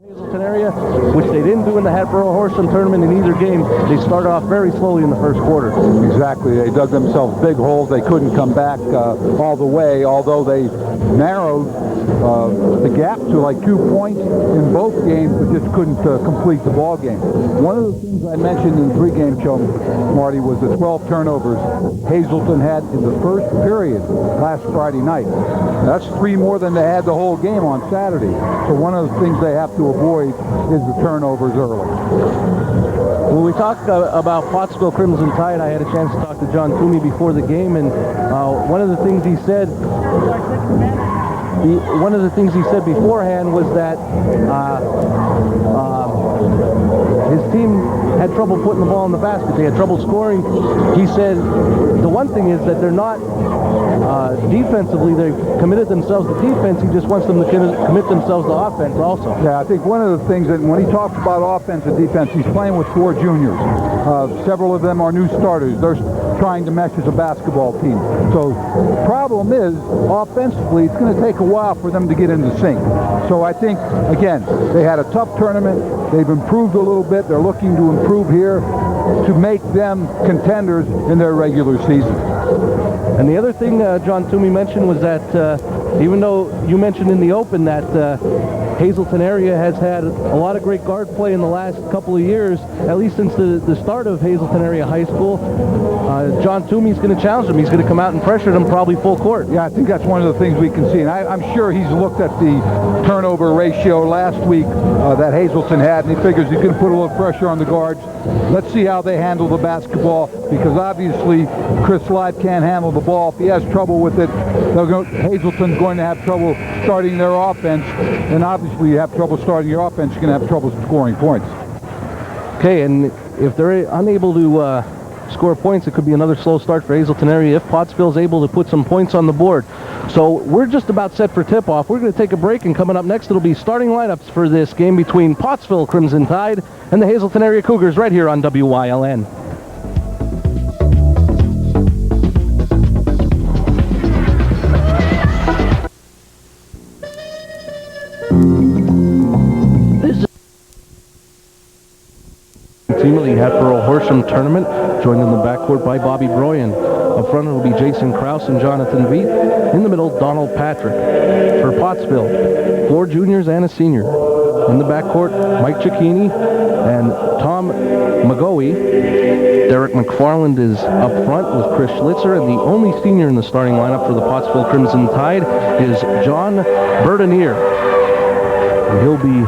Hazleton area, which they didn't do in the Hatboro Horsham tournament in either game. They started off very slowly in the first quarter. Exactly. They dug themselves big holes. They couldn't come back all the way, although they narrowed the gap to like 2 points in both games, but just couldn't complete the ball game. One of the things I mentioned in the pregame show, Marty, was the 12 turnovers Hazleton had in the first period last Friday night. That's 3 more than they had the whole game on Saturday. So one of the things they have to avoid is the turnovers early. When we talked about Pottsville Crimson Tide, I had a chance to talk to John Toomey before the game, and one of the things he said beforehand was that his team had trouble putting the ball in the basket. They had trouble scoring. He said the one thing is that they're not defensively, they've committed themselves to defense. He just wants them to commit themselves to offense also. Yeah, I think one of the things that when he talks about offense and defense, he's playing with 4 juniors. Several of them are new starters. They're trying to mesh as a basketball team. So the problem is, offensively, it's going to take a while for them to get into sync. So I think, again, they had a tough tournament. They've improved a little bit. They're looking to improve here to make them contenders in their regular season. And the other thing John Toomey mentioned was that even though you mentioned in the open that Hazleton area has had a lot of great guard play in the last couple of years, at least since the start of Hazleton area high school, John Toomey's going to challenge them. He's going to come out and pressure them probably full court. Yeah, I think that's one of the things we can see. And I'm sure he's looked at the turnover ratio last week that Hazleton had, and he figures he can put a little pressure on the guards. Let's see how they handle the basketball, because obviously Chris Live can't handle the ball. If he has trouble with it, Hazleton's going to have trouble starting their offense, and obviously you have trouble starting your offense, you're going to have trouble scoring points. Okay, and if they're unable to score points, it could be another slow start for Hazleton area if Pottsville's able to put some points on the board. So we're just about set for tip-off. We're going to take a break, and coming up next, it'll be starting lineups for this game between Pottsville Crimson Tide and the Hazleton area Cougars right here on WYLN. Team of the Hatboro Horsham tournament, joined in the backcourt by Bobby Broyan. Up front it will be Jason Krause and Jonathan Veet. In the middle, Donald Patrick. For Pottsville, 4 juniors and a senior. In the backcourt, Mike Cicchini and Tom McGoey. Derek McFarland is up front with Chris Schlitzer, and the only senior in the starting lineup for the Pottsville Crimson Tide is John Bertanier. And he'll be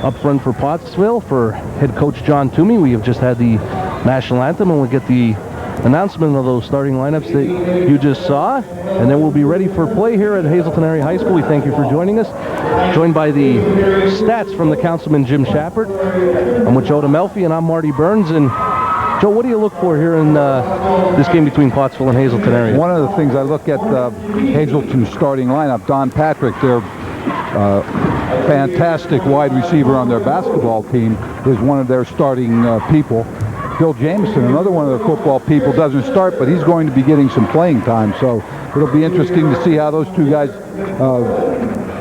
up front for Pottsville. For head coach John Toomey, we have just had the national anthem, and we'll get the announcement of those starting lineups that you just saw, and then we'll be ready for play here at Hazleton Area High School. We thank you for joining us. Joined by the stats from the councilman Jim Shappert. I'm with Joe DeMelfi, and I'm Marty Burns. And Joe, what do you look for here in this game between Pottsville and Hazleton area? One of the things I look at Hazleton's starting lineup, Don Patrick, their fantastic wide receiver on their basketball team, is one of their starting people. Bill Jameson, another one of the football people, doesn't start, but he's going to be getting some playing time. So it'll be interesting to see how those two guys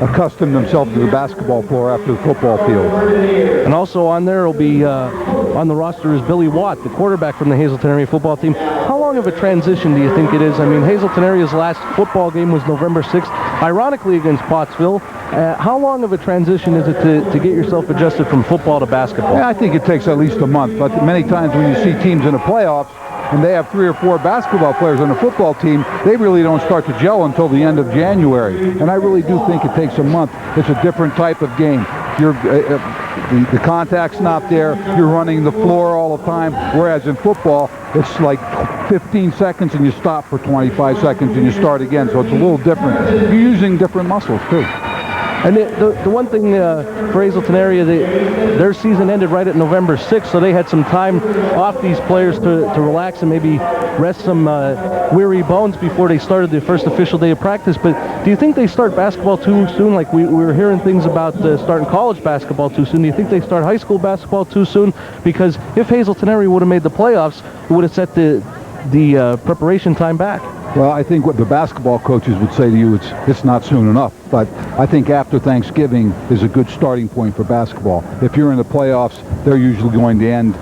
accustom themselves to the basketball floor after the football field. And also on there will be on the roster is Billy Watt, the quarterback from the Hazleton area football team. How long of a transition do you think it is? I mean, Hazleton area's last football game was November 6th, ironically against Pottsville. How long of a transition is it to get yourself adjusted from football to basketball? Yeah, I think it takes at least a month, but many times when you see teams in the playoffs and they have 3 or 4 basketball players on a football team, they really don't start to gel until the end of January. And I really do think it takes a month. It's a different type of game. The contact's not there. You're running the floor all the time, whereas in football, it's like 15 seconds and you stop for 25 seconds and you start again. So it's a little different. You're using different muscles, too. And the one thing for Hazleton area, their season ended right at November 6th, so they had some time off, these players, to relax and maybe rest some weary bones before they started their first official day of practice. But do you think they start basketball too soon? Like we were hearing things about starting college basketball too soon. Do you think they start high school basketball too soon? Because if Hazleton area would have made the playoffs, it would have set the preparation time back. Well, I think what the basketball coaches would say to you, it's not soon enough. But I think after Thanksgiving is a good starting point for basketball. If you're in the playoffs, they're usually going to end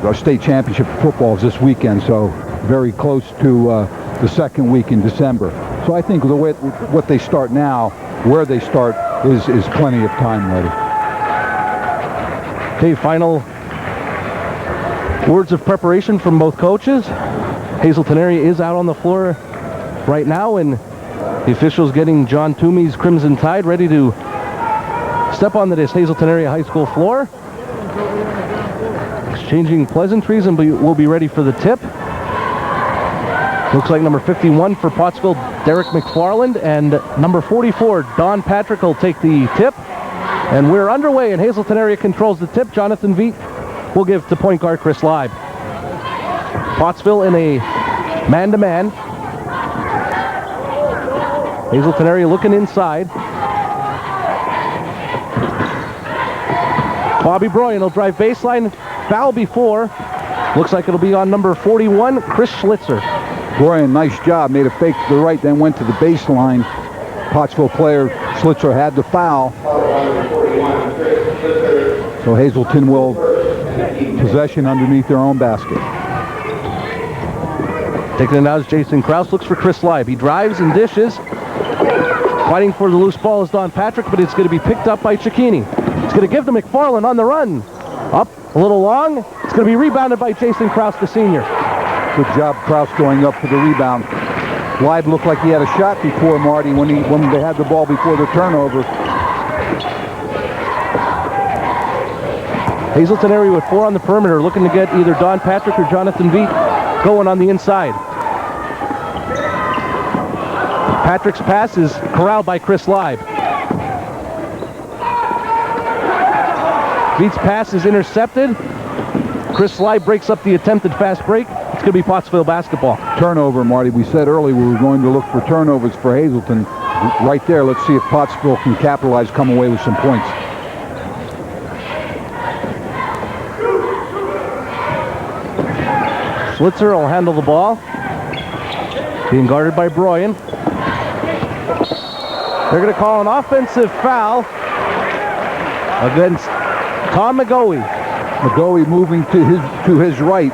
a state championship football is this weekend, so very close to the second week in December. So I think the way what they start now, where they start, is plenty of time ready. Okay, final words of preparation from both coaches. Hazleton area is out on the floor right now, and the officials getting John Toomey's Crimson Tide ready to step onto this Hazleton area high school floor. Exchanging pleasantries, and we'll be ready for the tip. Looks like number 51 for Pottsville, Derek McFarland, and number 44, Don Patrick, will take the tip. And we're underway, and Hazleton area controls the tip. Jonathan Veet will give to point guard Chris Leib. Pottsville in a man-to-man. Hazleton area looking inside. Bobby Broyan will drive baseline. Foul before. Looks like it'll be on number 41, Chris Schlitzer. Broyan, nice job. Made a fake to the right, then went to the baseline. Pottsville player Schlitzer had the foul. So Hazleton will possession underneath their own basket. Taking it out is Jason Krause. Looks for Chris Leib. He drives and dishes. Fighting for the loose ball is Don Patrick, but it's going to be picked up by Cicchini. It's going to give to McFarland on the run. Up a little long. It's going to be rebounded by Jason Krause, the senior. Good job, Krause going up for the rebound. Leib looked like he had a shot before, Marty, when they had the ball before the turnover. Hazleton area with 4 on the perimeter, looking to get either Don Patrick or Jonathan Veet going on the inside. Patrick's pass is corralled by Chris Leib. Veet's pass is intercepted. Chris Leib breaks up the attempted fast break. It's going to be Pottsville basketball. Turnover, Marty. We said earlier we were going to look for turnovers for Hazleton. Right there, let's see if Pottsville can capitalize, come away with some points. Schlitzer will handle the ball. Being guarded by Broyan. They're going to call an offensive foul against Tom McGoey. McGoey moving to his right.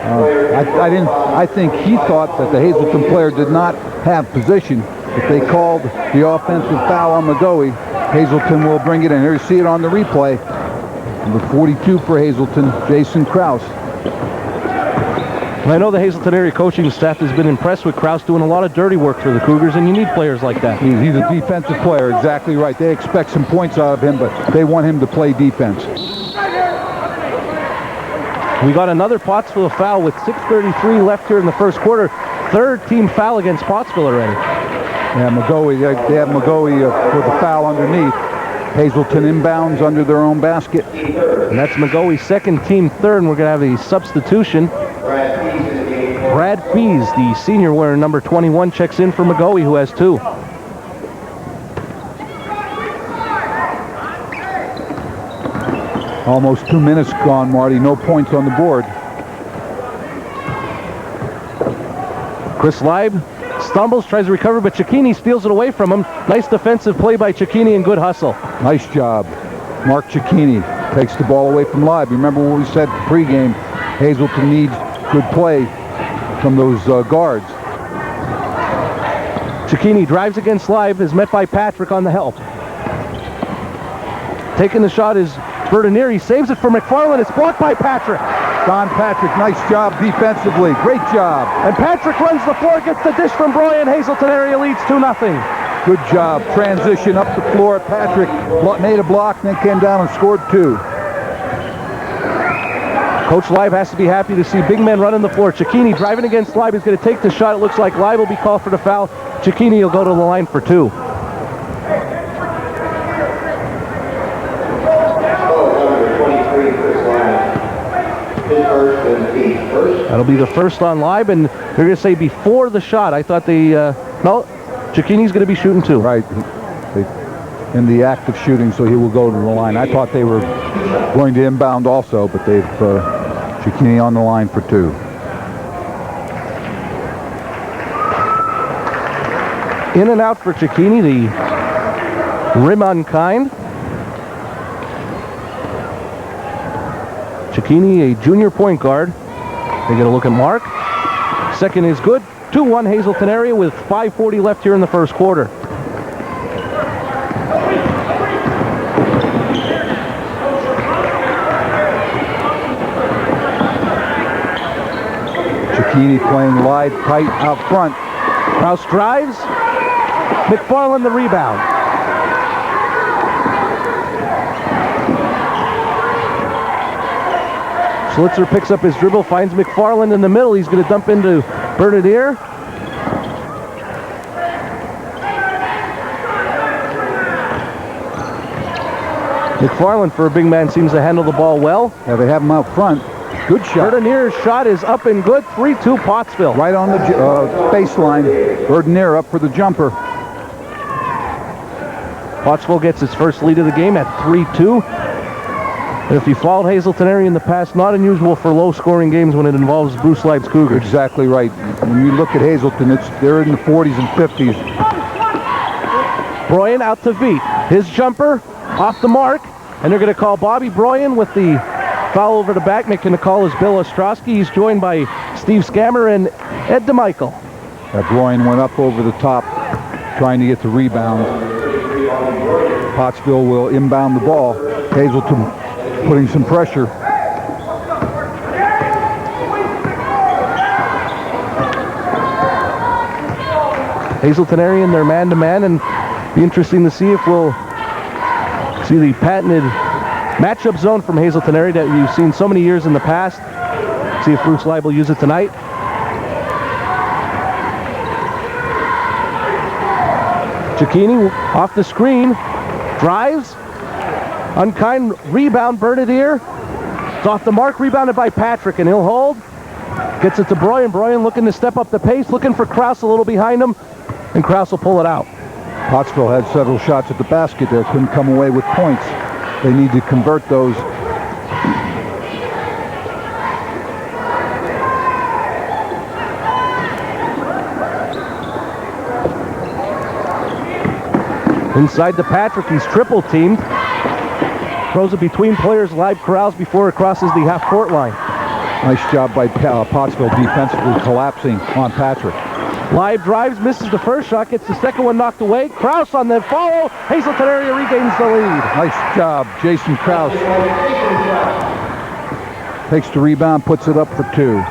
I think he thought that the Hazleton player did not have position. If they called the offensive foul on McGoey, Hazleton will bring it in. Here you see it on the replay. Number 42 for Hazleton, Jason Krause. I know the Hazleton area coaching staff has been impressed with Krause doing a lot of dirty work for the Cougars, and you need players like that. He's a defensive player, exactly right. They expect some points out of him, but they want him to play defense. We got another Pottsville foul with 6:33 left here in the first quarter. Third team foul against Pottsville already. Yeah, McGoey, they have McGoey for the foul underneath. Hazleton inbounds under their own basket. And that's McGoey's second, team third, and we're going to have a substitution. Brad Fees, the senior wearing number 21, checks in for McGoey, who has 2. Almost 2 minutes gone, Marty. No points on the board. Chris Leib stumbles, tries to recover, but Cicchini steals it away from him. Nice defensive play by Cicchini and good hustle. Nice job. Mark Cicchini takes the ball away from Leib. Remember what we said pregame, Hazleton needs good play from those guards. Cicchini drives against Leib, is met by Patrick on the help. Taking the shot is Bertinieri, saves it for McFarland. It's blocked by Patrick. Don Patrick, nice job defensively. Great job. And Patrick runs the floor, gets the dish from Broyan. Hazleton area leads 2-0. Good job. Transition up the floor. Patrick made a block, then came down and scored 2. Coach Leib has to be happy to see big men running the floor. Cicchini driving against Leib. He's going to take the shot. It looks like Leib will be called for the foul. Cicchini will go to the line for 2. That'll be the first on Leib, and they're going to say before the shot. I thought they, no, Cicchini's going to be shooting 2. Right, in the act of shooting, so he will go to the line. I thought they were going to inbound also, but they've Cicchini on the line for 2. In and out for Cicchini, the rim unkind. Cicchini, a junior point guard. They get a look at Mark. Second is good. 2-1 Hazleton area with 5:40 left here in the first quarter. Cicchini playing wide, tight out front. Kraus drives. McFarland the rebound. Schlitzer picks up his dribble, finds McFarland in the middle. He's going to dump into Bernadier. McFarland, for a big man, seems to handle the ball well. Yeah, they have him out front. Good shot. Bernadier's shot is up and good. 3-2 Pottsville. Right on the baseline. Bernadier up for the jumper. Pottsville gets its first lead of the game at 3-2. And if you followed Hazleton area in the past, not unusual for low-scoring games when it involves Bruce Leib's Cougars. Exactly right. When you look at Hazleton, they're in the 40s and 50s. Broyen out to Veet. His jumper off the mark, and they're going to call Bobby Broyen with the foul over the back. Making the call is Bill Ostrowski. He's joined by Steve Scammer and Ed DeMichael. Broyen went up over the top, trying to get the rebound. Pottsville will inbound the ball. Hazleton putting some pressure. Hazleton area in their man-to-man, and be interesting to see if we'll see the patented matchup zone from Hazleton area that you've seen so many years in the past. See if Bruce Leib will use it tonight. Cicchini off the screen, drives, unkind rebound, Bernadier. It's off the mark, rebounded by Patrick, and he'll hold. Gets it to Broyen. Broyen looking to step up the pace, looking for Kraus a little behind him, and Kraus will pull it out. Pottsville had several shots at the basket there, couldn't come away with points. They need to convert those. Inside to Patrick, he's triple teamed. Throws it between players, Leib corrals before it crosses the half-court line. Nice job by Pottsville defensively collapsing on Patrick. Leib drives, misses the first shot, gets the second one knocked away. Kraus on the follow. Hazleton area regains the lead. Nice job, Jason Kraus. Takes the rebound, puts it up for two.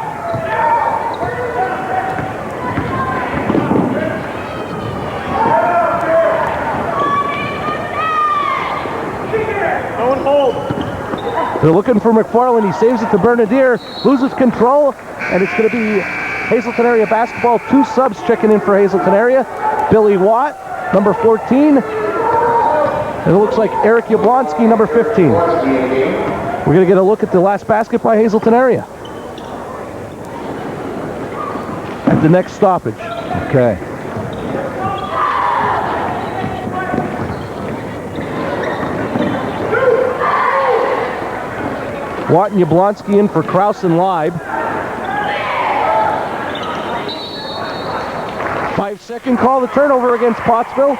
They're looking for McFarland. He saves it to Bernadier, loses control, and it's going to be Hazleton area basketball. Two subs checking in for Hazleton area. Billy Watt, number 14. And it looks like Eric Yablonsky, number 15. We're going to get a look at the last basket by Hazleton area at the next stoppage. Okay. Watt and Yablonsky in for Kraus and Leib. 5-second call, the turnover against Pottsville.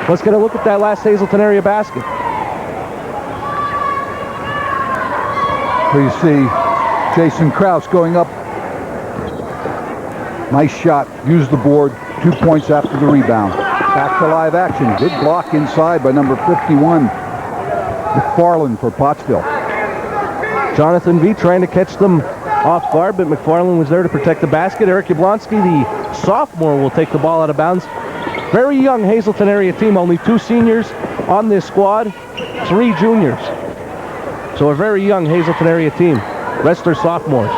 Let's get a look at that last Hazleton area basket. Here you see Jason Kraus going up. Nice shot, used the board, 2 points after the rebound. Back to live action, good block inside by number 51, McFarland for Pottsville. Jonathan V trying to catch them off guard, but McFarland was there to protect the basket. Eric Yablonsky, the sophomore, will take the ball out of bounds. Very young Hazleton area team, only 2 seniors on this squad, 3 juniors. So a very young Hazleton area team. Rest are sophomores,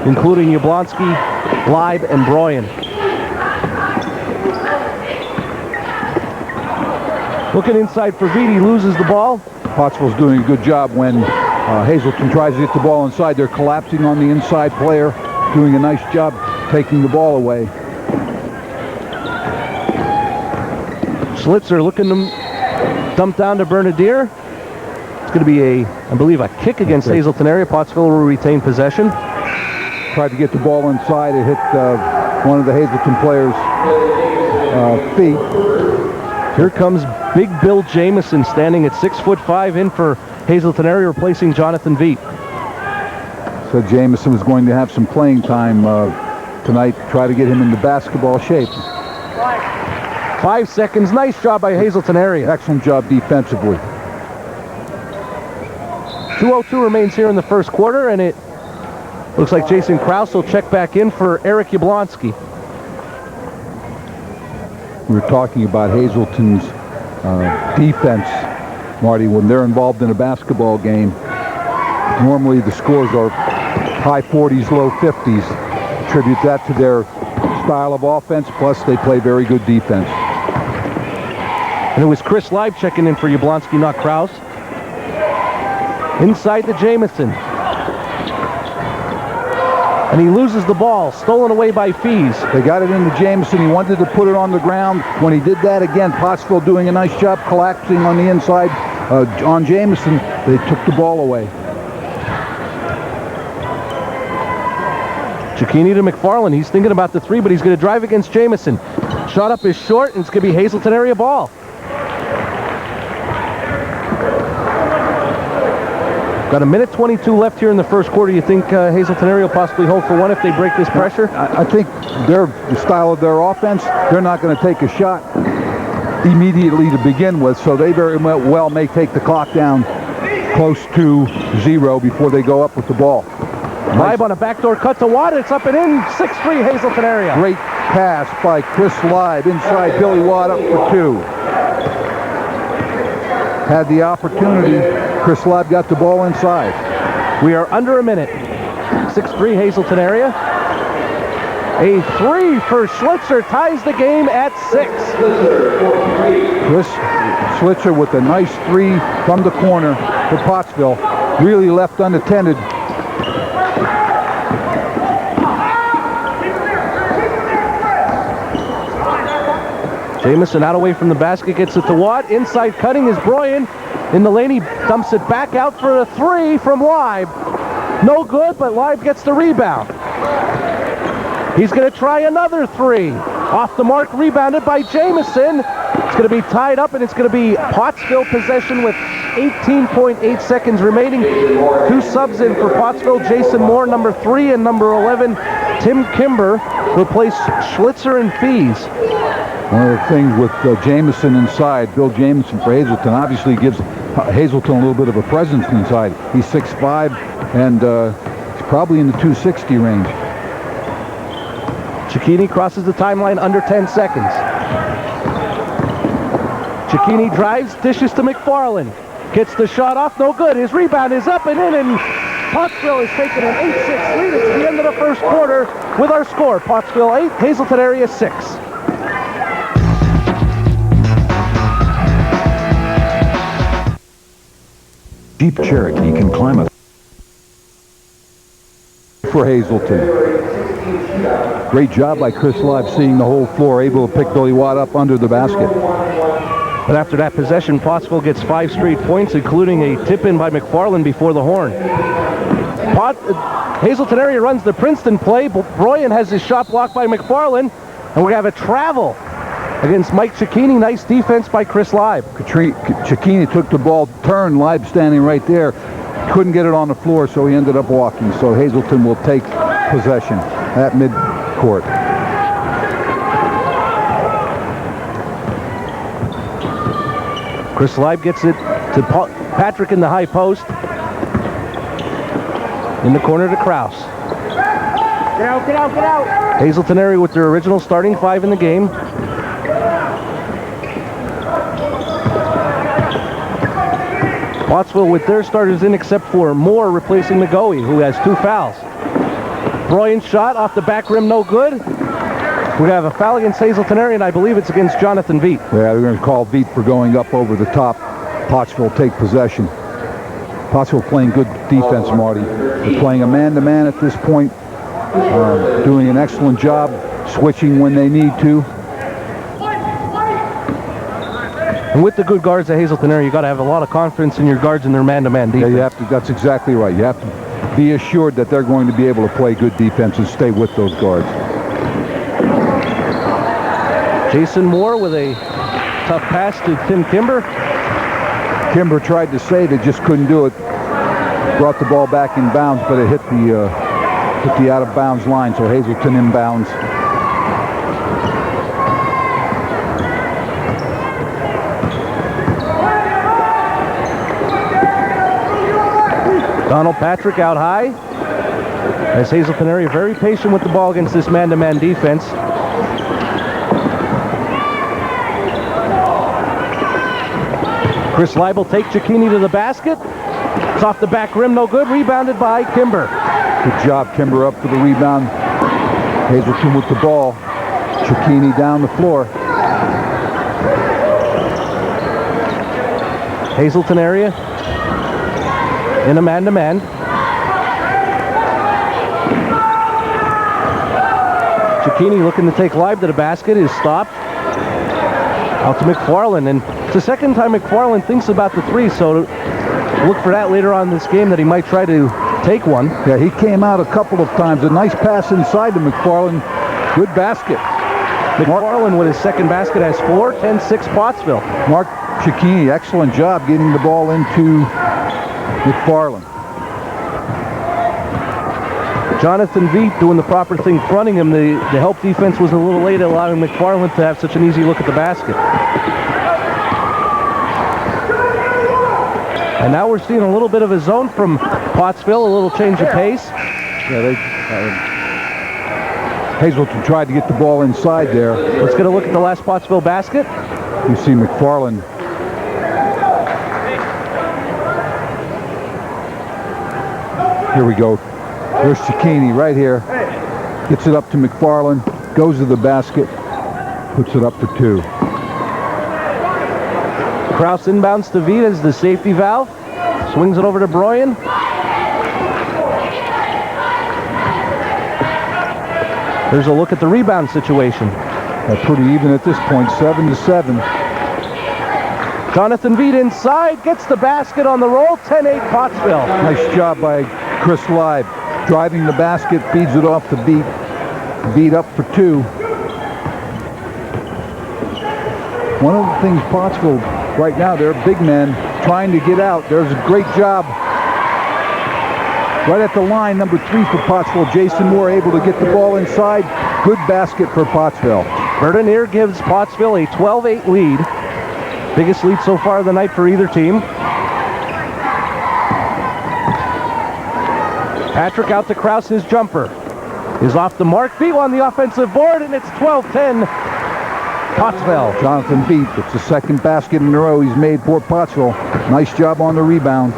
including Yablonsky, Leib, and Broyen. Looking inside for Veet, he loses the ball. Pottsville's doing a good job when Hazleton tries to get the ball inside. They're collapsing on the inside player, doing a nice job taking the ball away. Schlitzer looking to dump down to Bernadier. It's going to be I believe, a kick against Hazleton area. Pottsville will retain possession. Tried to get the ball inside. It hit one of the Hazleton players feet. Here comes Big Bill Jamison standing at 6'5" in for Hazleton area, replacing Jonathan Veet. So Jamison is going to have some playing time tonight. Try to get him into basketball shape. 5 seconds. Nice job by Hazleton area. Excellent job defensively. 2:02 remains here in the first quarter, and it looks like Jason Krause will check back in for Eric Yablonsky. We were talking about Hazleton's defense, Marty. When they're involved in a basketball game, normally the scores are high 40s, low 50s. Attribute that to their style of offense, plus they play very good defense. And it was Chris Live checking in for Yablonsky, not Krause. Inside to Jamison. And he loses the ball, stolen away by Fees. They got it into Jamison. He wanted to put it on the ground. When he did that again, Pottsville doing a nice job collapsing on the inside on Jamison. They took the ball away. Cicchini to McFarland. He's thinking about the three, but he's going to drive against Jamison. Shot up is short, and it's going to be Hazleton area ball. Got a minute 22 left here in the first quarter. You think Hazleton area will possibly hold for one if they break this pressure? I think the style of their offense, they're not going to take a shot immediately to begin with, so they very well may take the clock down close to 0 before they go up with the ball. Live on a backdoor cut to Watt. It's up and in. 6-3 Hazleton area. Great pass by Chris Live inside Billy Watt up for 2. Had the opportunity. Chris Live got the ball inside. We are under a minute. 6-3 Hazleton area. A 3 for Schlitzer ties the game at 6. Chris Schlitzer with a nice 3 from the corner for Pottsville. Really left unattended. Jamison out away from the basket, gets it to Watt. Inside cutting is Broyan. In the lane, he dumps it back out for a 3 from Live. No good, but Live gets the rebound. He's going to try another 3. Off the mark, rebounded by Jamison. It's going to be tied up, and it's going to be Pottsville possession with 18.8 seconds remaining. 2 subs in for Pottsville. Jason Moore, number 3, and number 11, Tim Kimber, replace Schlitzer and Fees. One of the things with Jamison inside, Bill Jamison for Hazleton, obviously gives Hazleton a little bit of a presence inside. He's 6'5", and he's probably in the 260 range. Cicchini crosses the timeline under 10 seconds. Cicchini drives, dishes to McFarland. Gets the shot off, no good. His rebound is up and in, and Pottsville is taking an 8-6 lead. It's the end of the first quarter with our score. Pottsville 8, Hazleton area 6. Jeep Cherokee can climb a for Hazleton. Great job by Chris Live seeing the whole floor, able to pick Billy Watt up under the basket. But after that possession, Pottsville gets 5 straight points, including a tip-in by McFarland before the horn. Hazleton area runs the Princeton play. Broyan has his shot blocked by McFarland, and we have a travel against Mike Cicchini. Nice defense by Chris Live. Cicchini took the ball, turned, Live standing right there. Couldn't get it on the floor, so he ended up walking. So Hazleton will take possession at midcourt. Chris Live gets it to Patrick in the high post. In the corner to Krause. Get out, get out, get out! Hazleton area with their original starting 5 in the game. Pottsville with their starters in except for Moore replacing McGoey, who has 2 fouls. Broyan's shot off the back rim, no good. We have a foul against Hazleton area, and I believe it's against Jonathan Veet. Yeah, they're going to call Veet for going up over the top. Pottsville take possession. Pottsville playing good defense, Marty. They're playing a man-to-man at this point. Doing an excellent job, switching when they need to. And with the good guards at Hazleton area, you got to have a lot of confidence in your guards and their man-to-man defense. Yeah, you have to. That's exactly right. You have to be assured that they're going to be able to play good defense and stay with those guards. Jason Moore with a tough pass to Tim Kimber. Kimber tried to save it, just couldn't do it. Brought the ball back in bounds, but it hit the out-of-bounds line, so Hazleton inbounds. Donald Patrick out high. As Hazleton area very patient with the ball against this man-to-man defense. Chris Leib will take Cicchini to the basket. It's off the back rim, no good. Rebounded by Kimber. Good job, Kimber up for the rebound. Hazleton with the ball. Cicchini down the floor. Hazleton area in a man-to-man. Cicchini looking to take Leib to the basket is stopped. Out to McFarland, and it's the second time McFarland thinks about the three, so look for that later on in this game that he might try to take one. Yeah, he came out a couple of times. A nice pass inside to McFarland. Good basket. McFarland with his second basket has 4, 10-6 Pottsville. Mark Cicchini, excellent job getting the ball into McFarland. Jonathan Veet doing the proper thing, fronting him. The help defense was a little late, allowing McFarland to have such an easy look at the basket. And now we're seeing a little bit of a zone from Pottsville, a little change of pace. Yeah, Hazleton tried to get the ball inside there. Let's get a look at the last Pottsville basket. You see McFarland. Here we go. There's Cicchini right here. Gets it up to McFarland. Goes to the basket. Puts it up for 2. Kraus inbounds to Veet as the safety valve. Swings it over to Broyan. There's a look at the rebound situation. Pretty even at this point, 7-7. Jonathan Veet inside, gets the basket on the roll, 10-8 Pottsville. Nice job by Chris Leib. Driving the basket, feeds it off to Veet. Veet up for 2. One of the things Pottsville right now, they're big men trying to get out. There's a great job right at the line, number 3 for Pottsville. Jason Moore able to get the ball inside. Good basket for Pottsville. Bertonier gives Pottsville a 12-8 lead. Biggest lead so far of the night for either team. Patrick out to Kraus, his jumper is off the mark. Veet on the offensive board, and it's 12-10 Pottsville. Jonathan Veet, it's the second basket in a row he's made for Pottsville. Nice job on the rebound.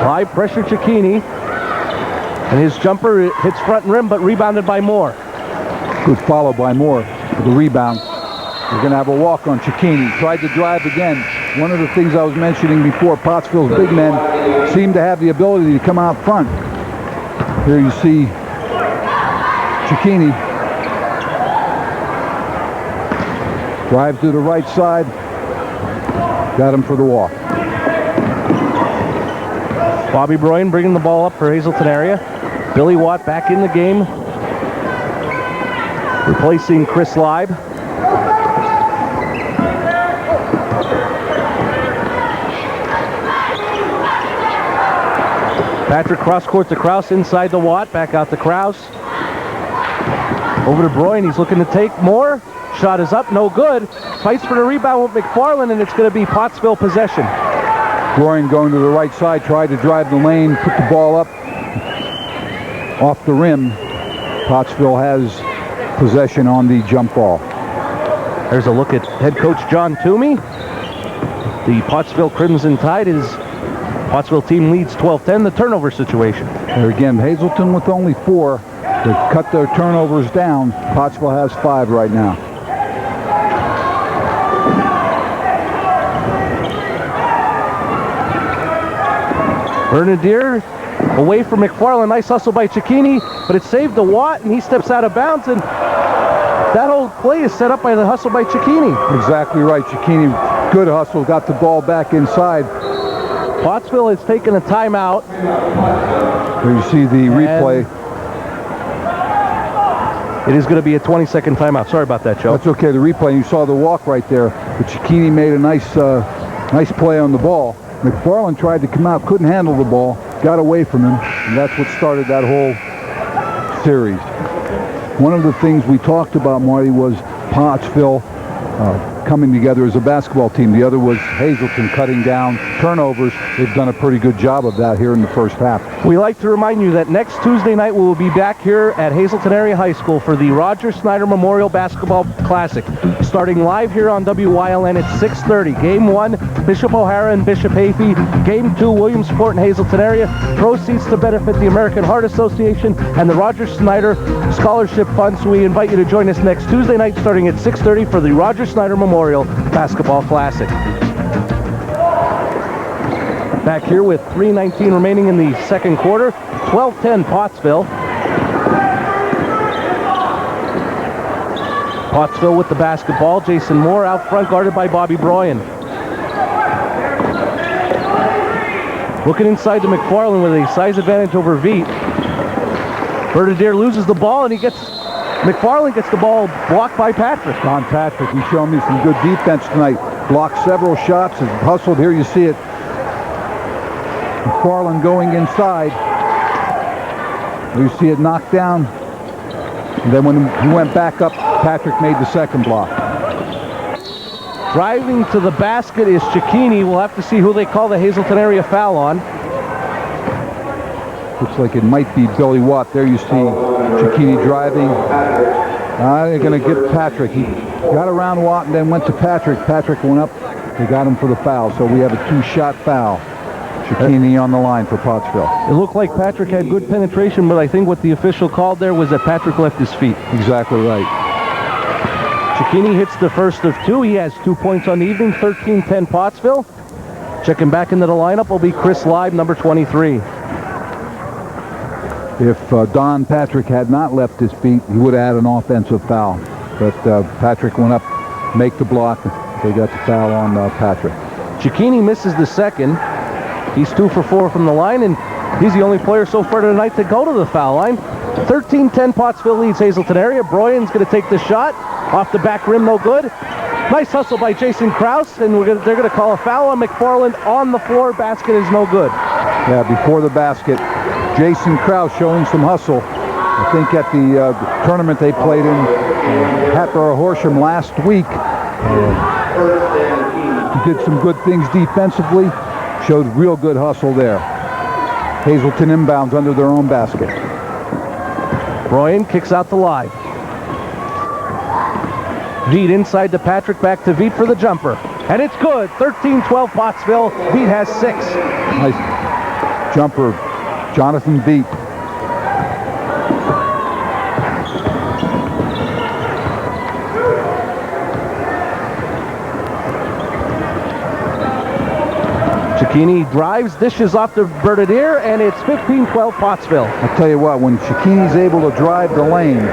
High pressure Cicchini, and his jumper hits front and rim, but rebounded by Moore. Good follow by Moore for the rebound. We're going to have a walk on Cicchini. Tried to drive again. One of the things I was mentioning before, Pottsville's big men seem to have the ability to come out front. Here you see Cicchini. Drive to the right side. Got him for the walk. Bobby Broyan bringing the ball up for Hazleton area. Billy Watt back in the game, replacing Chris Leib. Patrick cross court to Kraus, inside the Watt, back out to Kraus. Over to Broyan, he's looking to take more. Shot is up, no good. Fights for the rebound with McFarland, and it's going to be Pottsville possession. Broyan going to the right side, tried to drive the lane, put the ball up off the rim. Pottsville has possession on the jump ball. There's a look at head coach John Toomey. The Pottsville Crimson Tide is Pottsville team leads 12-10, the turnover situation. There again, Hazleton with only 4. They've cut their turnovers down. Pottsville has 5 right now. Bernadir away from McFarland. Nice hustle by Cicchini, but it saved the Watt, and he steps out of bounds, and that whole play is set up by the hustle by Cicchini. Exactly right. Cicchini, good hustle, got the ball back inside. Pottsville has taken a timeout. Here you see the replay. It is going to be a 20-second timeout. Sorry about that, Joe. That's okay. The replay, you saw the walk right there. But Cicchini made a nice play on the ball. McFarland tried to come out, couldn't handle the ball, got away from him, and that's what started that whole series. One of the things we talked about, Marty, was Pottsville coming together as a basketball team. The other was Hazleton cutting down turnovers. They've done a pretty good job of that here in the first half. We like to remind you that next Tuesday night we will be back here at Hazleton Area High School for the Roger Snyder Memorial Basketball Classic, starting live here on WYLN at 6:30. Game 1, Bishop O'Hara and Bishop Hafey. Game 2, Williamsport and Hazleton area. Proceeds to benefit the American Heart Association and the Roger Snyder Scholarship Fund. So we invite you to join us next Tuesday night starting at 6:30 for the Roger Snyder Memorial Basketball Classic. Back here with 3:19 remaining in the second quarter. 12-10 Pottsville. Pottsville with the basketball. Jason Moore out front, guarded by Bobby Broyan. Looking inside to McFarland with a size advantage over Veet. Bernadier loses the ball, and McFarland gets the ball blocked by Patrick. Don Patrick, he's shown me some good defense tonight. Blocked several shots and hustled. Here you see it. McFarland going inside. You see it knocked down. And then when he went back up, Patrick made the second block. Driving to the basket is Cicchini. We'll have to see who they call the Hazleton area foul on. Looks like it might be Billy Watt. There you see Cicchini driving. They're going to get Patrick. He got around Watt and then went to Patrick. Patrick went up. They got him for the foul. So we have a 2-shot foul. Cicchini on the line for Pottsville. It looked like Patrick had good penetration, but I think what the official called there was that Patrick left his feet. Exactly right. Cicchini hits the first of 2. He has 2 points on the evening, 13-10 Pottsville. Checking back into the lineup will be Chris Leib, number 23. If Don Patrick had not left his feet, he would have had an offensive foul. But Patrick went up, make the block. They got the foul on Patrick. Cicchini misses the second. He's 2 for 4 from the line, and he's the only player so far tonight to go to the foul line. 13-10 Pottsville leads Hazleton area. Broyan's going to take the shot. Off the back rim, no good. Nice hustle by Jason Krause, and they're going to call a foul on McFarland on the floor. Basket is no good. Yeah, before the basket, Jason Krause showing some hustle. I think at the tournament they played in Hatboro Horsham last week. He did some good things defensively. Showed real good hustle there. Hazleton inbounds under their own basket. Broyan kicks out the Leib. Veet inside to Patrick, back to Veet for the jumper. And it's good. 13-12 Pottsville. Veet has 6. Nice jumper, Jonathan Veet. Cicchini drives, dishes off to Bernadier, and it's 15-12 Pottsville. I'll tell you what, when Cicchini's able to drive the lane,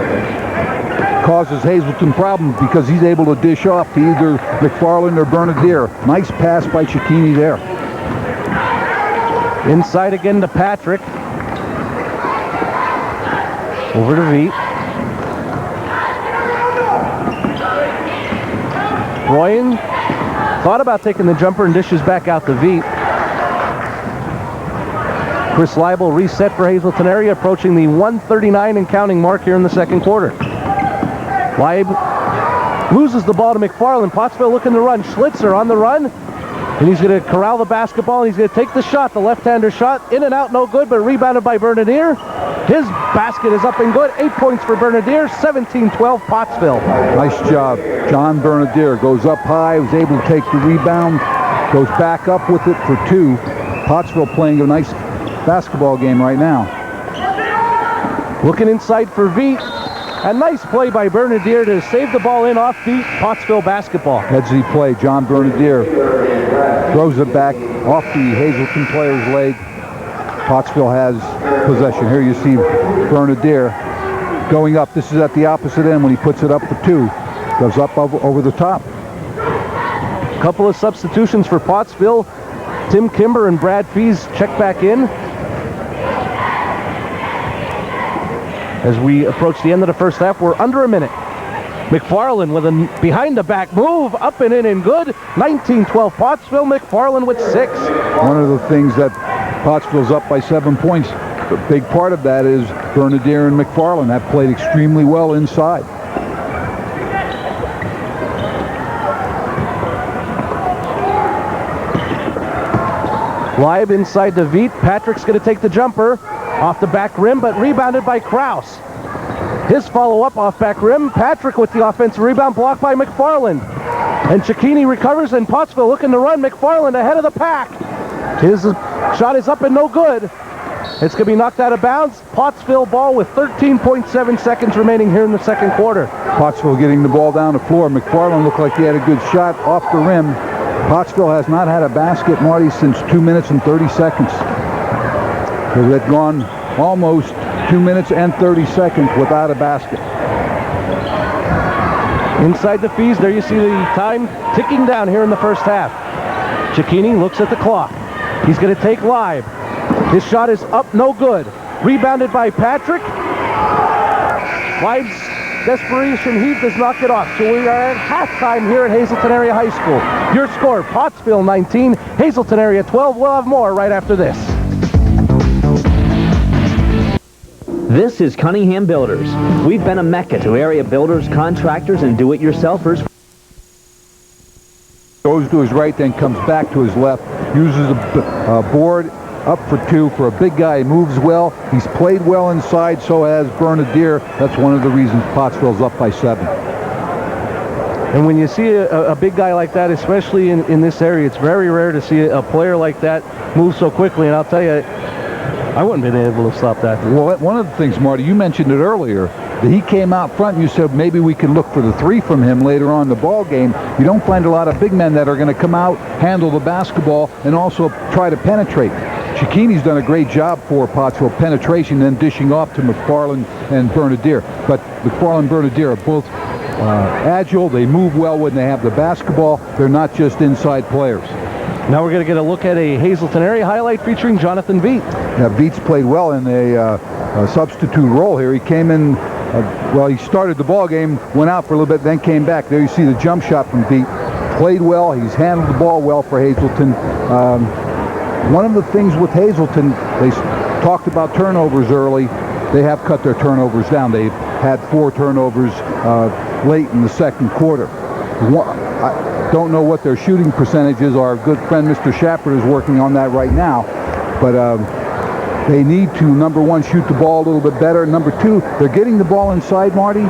causes Hazleton problems because he's able to dish off to either McFarland or Bernadier. Nice pass by Cicchini there. Inside again to Patrick. Over to Veet. Broyan thought about taking the jumper and dishes back out to Veet. Chris Leib will reset for Hazleton area, approaching the 1:39 and counting mark here in the second quarter. Leib loses the ball to McFarland. Pottsville looking to run. Schlitzer on the run. And he's going to corral the basketball. And he's going to take the shot, the left-hander shot. In and out, no good, but rebounded by Bernadier. His basket is up and good. 8 points for Bernadier. 17-12 Pottsville. Nice job. John Bernadier goes up high, was able to take the rebound, goes back up with it for 2. Pottsville playing a nice basketball game right now. Looking inside for Veet. A nice play by Bernadier to save the ball in off Veet. Pottsville basketball. Headsy play. John Bernadier throws it back off the Hazleton player's leg. Pottsville has possession. Here you see Bernadier going up. This is at the opposite end when he puts it up for 2. Goes up over the top. Couple of substitutions for Pottsville. Tim Kimber and Brad Fees check back in. As we approach the end of the first half, we're under a minute. McFarland with a behind-the-back move, up and in and good. 19-12 Pottsville, McFarland with 6. One of the things that Pottsville's up by 7 points, a big part of that is Bernadier and McFarland have played extremely well inside. Live inside the Veet. Patrick's going to take the jumper off the back rim, but rebounded by Kraus. His follow-up off back rim. Patrick with the offensive rebound, blocked by McFarland. And Cicchini recovers, and Pottsville looking to run. McFarland ahead of the pack. His shot is up and no good. It's going to be knocked out of bounds. Pottsville ball with 13.7 seconds remaining here in the second quarter. Pottsville getting the ball down the floor. McFarland looked like he had a good shot off the rim. Pottsville has not had a basket, Marty, since 2 minutes and 30 seconds. So they've gone almost 2 minutes and 30 seconds without a basket. Inside the fees, there you see the time ticking down here in the first half. Cicchini looks at the clock. He's going to take Live. His shot is up, no good. Rebounded by Patrick. Live's desperation heat does not get off. So we are at halftime here at Hazleton Area High School. Your score, Pottsville 19, Hazleton Area 12. We'll have more right after this. This is Cunningham Builders. We've been a mecca to area builders, contractors, and do-it-yourselfers. Goes to his right, then comes back to his left, uses a board up for 2 for a big guy. He moves well. He's played well inside, so has Bernadier. That's one of the reasons Pottsville's up by 7. And when you see a big guy like that, especially in this area, it's very rare to see a player like that move so quickly. And I'll tell you, I wouldn't have been able to stop that. Well, one of the things, Marty, you mentioned it earlier, that he came out front and you said maybe we can look for the 3 from him later on in the ball game. You don't find a lot of big men that are going to come out, handle the basketball, and also try to penetrate. Cicchini's done a great job for Pottsville penetration and dishing off to McFarland and Bernadier. But McFarland and Bernadier are both agile. They move well when they have the basketball. They're not just inside players. Now we're going to get a look at a Hazleton Area highlight featuring Jonathan Veet. Yeah, Veet's played well in a substitute role here. He came in, well, he started the ball game, went out for a little bit, then came back. There you see the jump shot from Veet. Played well. He's handled the ball well for Hazleton. One of the things with Hazleton, they talked about turnovers early. They have cut their turnovers down. They've had 4 turnovers late in the second quarter. I don't know what their shooting percentages are. Our good friend Mr. Shepard is working on that right now. But they need to, number 1, shoot the ball a little bit better. Number 2, they're getting the ball inside, Marty.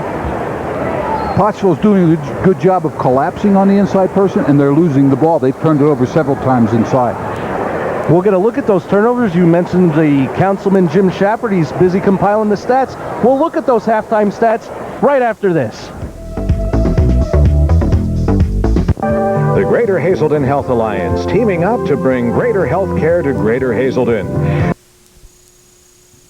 Pottsville's doing a good job of collapsing on the inside person, and they're losing the ball. They've turned it over several times inside. We'll get a look at those turnovers. You mentioned the councilman, Jim Shepard. He's busy compiling the stats. We'll look at those halftime stats right after this. The Greater Hazelden Health Alliance, teaming up to bring greater health care to Greater Hazelden.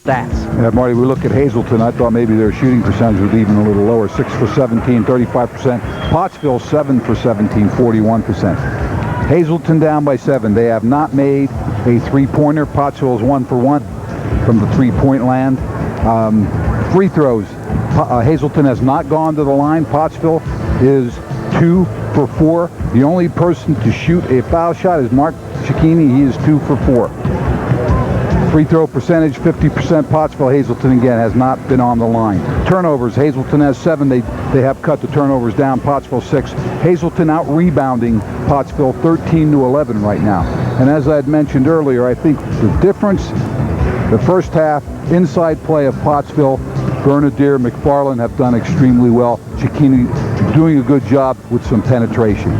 Stats. Yeah, Marty, we look at Hazleton. I thought maybe their shooting percentage would be even a little lower. 6 for 17, 35%. Pottsville, 7 for 17, 41%. Hazleton down by 7. They have not made a three-pointer. Pottsville is 1 for 1 from the three-point land. Free throws. Hazleton has not gone to the line. Pottsville is 2 for 4. The only person to shoot a foul shot is Mark Cicchini. He is 2 for 4. Free throw percentage, 50%. Pottsville. Hazleton, again, has not been on the line. Turnovers. Hazleton has 7. They have cut the turnovers down. Pottsville 6. Hazleton out rebounding Pottsville 13-11 right now. And as I had mentioned earlier, I think the difference, the first half, inside play of Pottsville, Bernadier, McFarland have done extremely well. Cicchini doing a good job with some penetration.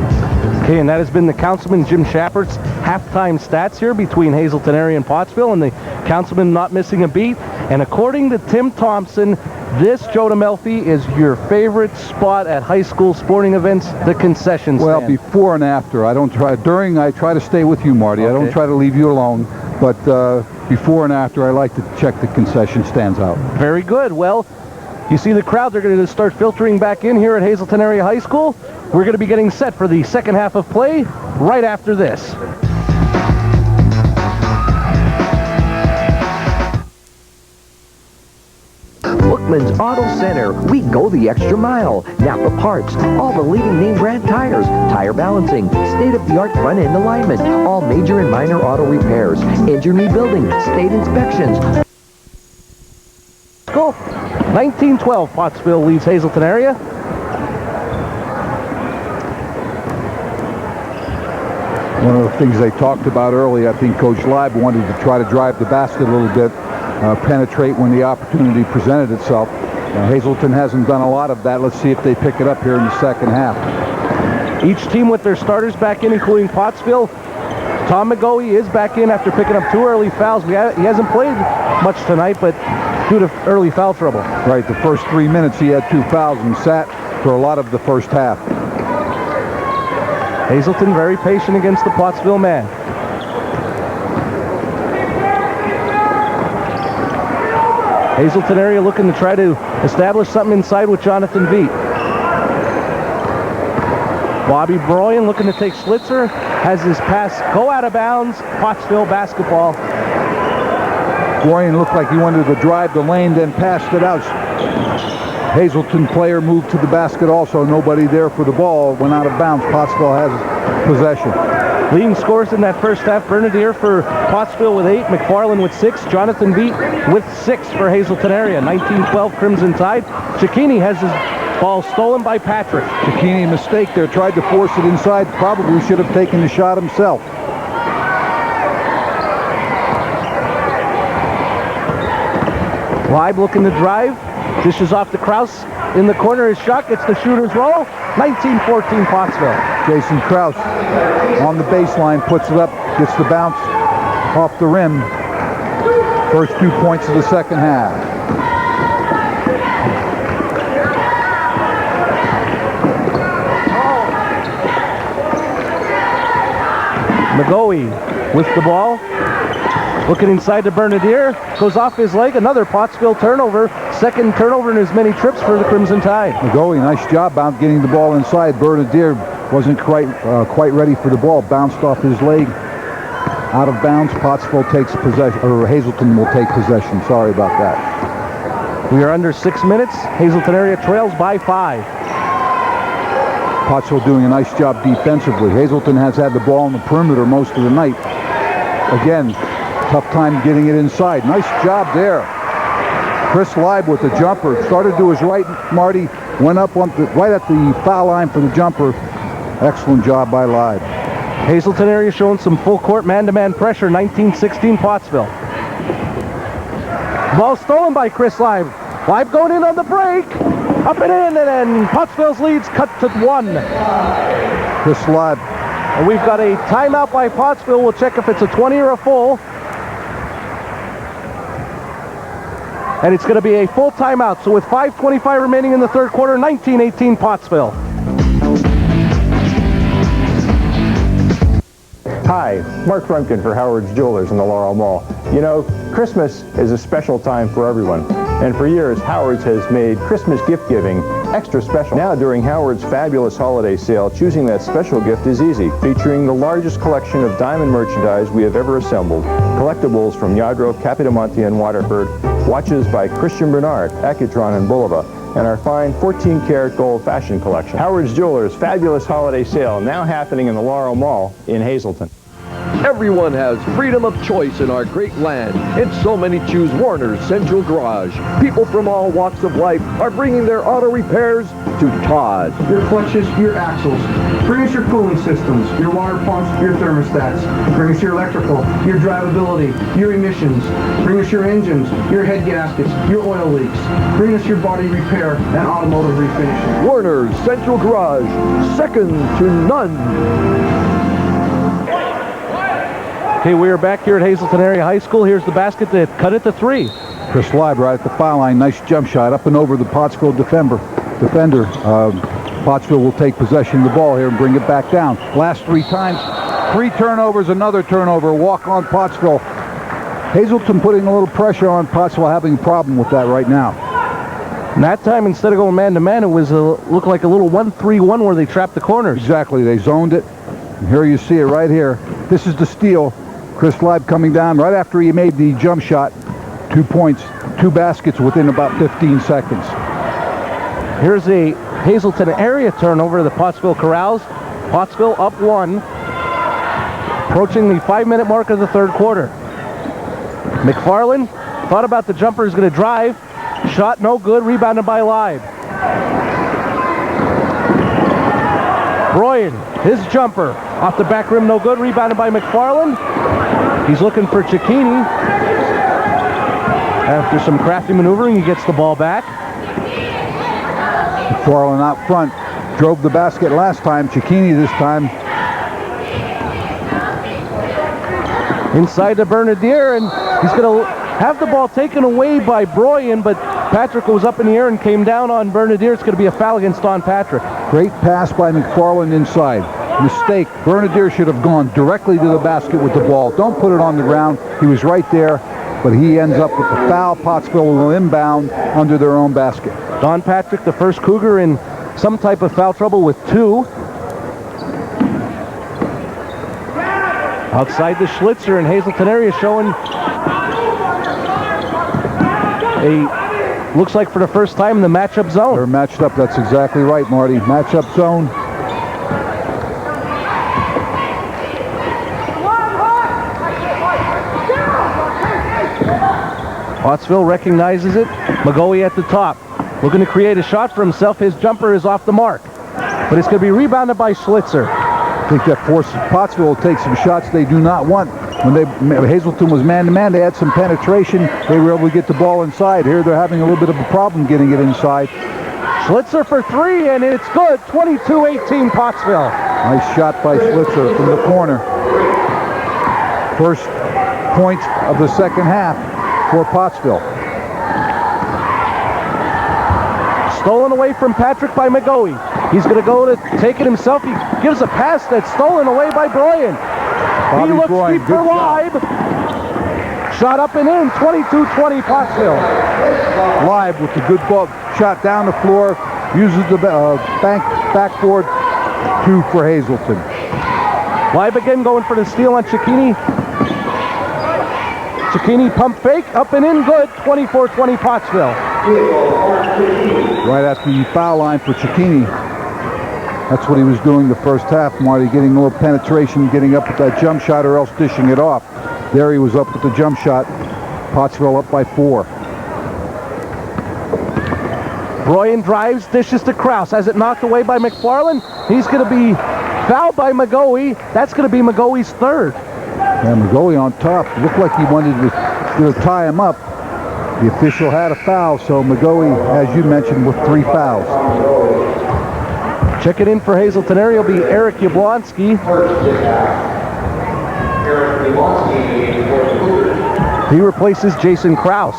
Okay, and that has been the councilman, Jim Shepard's halftime stats here between Hazleton Area and Pottsville, and the councilman not missing a beat. And according to Tim Thompson, this, Joe DeMelfi, is your favorite spot at high school sporting events, the concession stand. Well, before and after. I don't try. During, I try to stay with you, Marty. Okay. I don't try to leave you alone. But before and after, I like to check the concession stands out. Very good. Well, you see the crowds are going to start filtering back in here at Hazleton Area High School. We're going to be getting set for the second half of play right after this. Look Beekman's Auto Center. We go the extra mile. Napa Parts, all the leading name brand tires, tire balancing, state-of-the-art front-end alignment, all major and minor auto repairs, engine rebuilding, state inspections. Go. 19-12, Pottsville leads Hazleton area. One of the things they talked about early, I think Coach Leib wanted to try to drive the basket a little bit, penetrate when the opportunity presented itself. Hazleton hasn't done a lot of that. Let's see if they pick it up here in the second half. Each team with their starters back in, including Pottsville. Tom McGoey is back in after picking up 2 early fouls. He hasn't played much tonight, but due to early foul trouble. Right, the first 3 minutes he had 2 fouls and sat for a lot of the first half. Hazleton very patient against the Pottsville man. Hazleton area looking to try to establish something inside with Jonathan Veet. Bobby Broyan looking to take Schlitzer. Has his pass go out of bounds. Pottsville basketball. Broyan looked like he wanted to drive the lane, then passed it out. Hazleton player moved to the basket also. Nobody there for the ball. Went out of bounds. Pottsville has possession. Leading scores in that first half. Bernadier for Pottsville with 8. McFarland with 6. Jonathan Veet with 6 for Hazleton area. 19-12 Crimson Tide. Cicchini has his ball stolen by Patrick. Cicchini, mistake there. Tried to force it inside. Probably should have taken the shot himself. Leib looking to drive. Dishes off to Kraus in the corner. His shot gets the shooter's roll. 19-14 Pottsville. Jason Kraus on the baseline, puts it up, gets the bounce off the rim. First 2 points of the second half. McGoey with the ball. Looking inside to Bernadier. Goes off his leg. Another Pottsville turnover. Second turnover in as many trips for the Crimson Tide. McGoey, nice job out getting the ball inside. Bernadier wasn't quite ready for the ball. Bounced off his leg. Out of bounds. Pottsville takes possession, or Hazleton will take possession. Sorry about that. We are under 6 minutes. Hazleton area trails by 5. Pottsville doing a nice job defensively. Hazleton has had the ball on the perimeter most of the night. Again, tough time getting it inside. Nice job there. Chris Leib with the jumper. Started to his right, Marty. Went up right at the foul line for the jumper. Excellent job by Leib. Hazleton area showing some full court man-to-man pressure. 19-16 Pottsville. Ball stolen by Chris Leib. Leib going in on the break. Up and in, and then Pottsville's lead's cut to 1. Chris Leib. And we've got a timeout by Pottsville. We'll check if it's a 20 or a full. And it's going to be a full timeout. So with 5:25 remaining in the third quarter, 19-18 Pottsville. Hi, Mark Frumkin for Howard's Jewelers in the Laurel Mall. You know, Christmas is a special time for everyone. And for years, Howard's has made Christmas gift giving extra special. Now, during Howard's fabulous holiday sale, choosing that special gift is easy. Featuring the largest collection of diamond merchandise we have ever assembled. Collectibles from Yadro, Capodimonte, and Waterford. Watches by Christian Bernard, Accutron, and Bulova. And our fine 14-karat gold fashion collection. Howard's Jewelers' fabulous holiday sale now happening in the Laurel Mall in Hazleton. Everyone has freedom of choice in our great land, and so many choose Warner's Central Garage. People from all walks of life are bringing their auto repairs to Todd. Your clutches, your axles. Bring us your cooling systems, your water pumps, your thermostats. Bring us your electrical, your drivability, your emissions. Bring us your engines, your head gaskets, your oil leaks. Bring us your body repair and automotive refinishing. Warner's Central Garage, second to none. Okay, we are back here at Hazleton Area High School. Here's the basket that cut it to 3. Chris Leib right at the foul line. Nice jump shot up and over the Pottsville defender. Pottsville will take possession of the ball here and bring it back down. Last 3 times, 3 turnovers, another turnover. Walk on Pottsville. Hazleton putting a little pressure on Pottsville, having a problem with that right now. And that time, instead of going man-to-man, it was looked like a little 1-3-1 where they trapped the corners. Exactly. They zoned it. And here you see it right here. This is the steal. Chris Leib coming down right after he made the jump shot. 2 points, 2 baskets within about 15 seconds. Here's a Hazleton area turnover to the Pottsville Corrals. Pottsville up 1, approaching the 5-minute mark of the third quarter. McFarland thought about the jumper, is going to drive. Shot no good, rebounded by Leib. Bryan, his jumper off the back rim, no good, rebounded by McFarland. He's looking for Cicchini. After some crafty maneuvering, he gets the ball back. McFarland out front, drove the basket last time. Cicchini this time. Inside to Bernadier, and he's going to have the ball taken away by Bryan, but Patrick was up in the air and came down on Bernadier. It's going to be a foul against Don Patrick. Great pass by McFarland inside. Mistake. Bernadier should have gone directly to the basket with the ball. Don't put it on the ground. He was right there, but he ends up with the foul. Pottsville will inbound under their own basket. Don Patrick, the first Cougar in some type of foul trouble with 2. Outside the Schlitzer in Hazleton area, showing looks like for the first time in the matchup zone. They're matched up. That's exactly right, Marty. Matchup zone. Pottsville recognizes it. McGoey at the top, looking to create a shot for himself. His jumper is off the mark, but it's going to be rebounded by Schlitzer. I think that forces Pottsville to take some shots they do not want. When Hazleton was man-to-man, they had some penetration. They were able to get the ball inside. Here they're having a little bit of a problem getting it inside. Schlitzer for 3, and it's good. 22-18 Pottsville. Nice shot by Schlitzer from the corner. First point of the second half for Pottsville. Stolen away from Patrick by McGoey. He's going to go to take it himself. He gives a pass that's stolen away by Bryan. He looks deep for Leib. Shot up and in, 22-20 Pottsville. Leib with the good ball shot down the floor, uses the backboard, 2 for Hazleton. Leib again going for the steal on Cicchini. Cicchini pump fake, up and in, good, 24-20 Pottsville. Right at the foul line for Cicchini. That's what he was doing the first half, Marty, getting a little penetration, getting up with that jump shot or else dishing it off. There he was up with the jump shot. Pottsville up by 4. Bryan drives, dishes to Krause, has it knocked away by McFarland. He's going to be fouled by McGoey. That's going to be McGoey's 3rd. Yeah, McGoey on top. Looked like he wanted to tie him up. The official had a foul, so McGoey, as you mentioned, with 3 fouls. Check it in for Hazleton area will be Eric Yablonski. He replaces Jason Krause.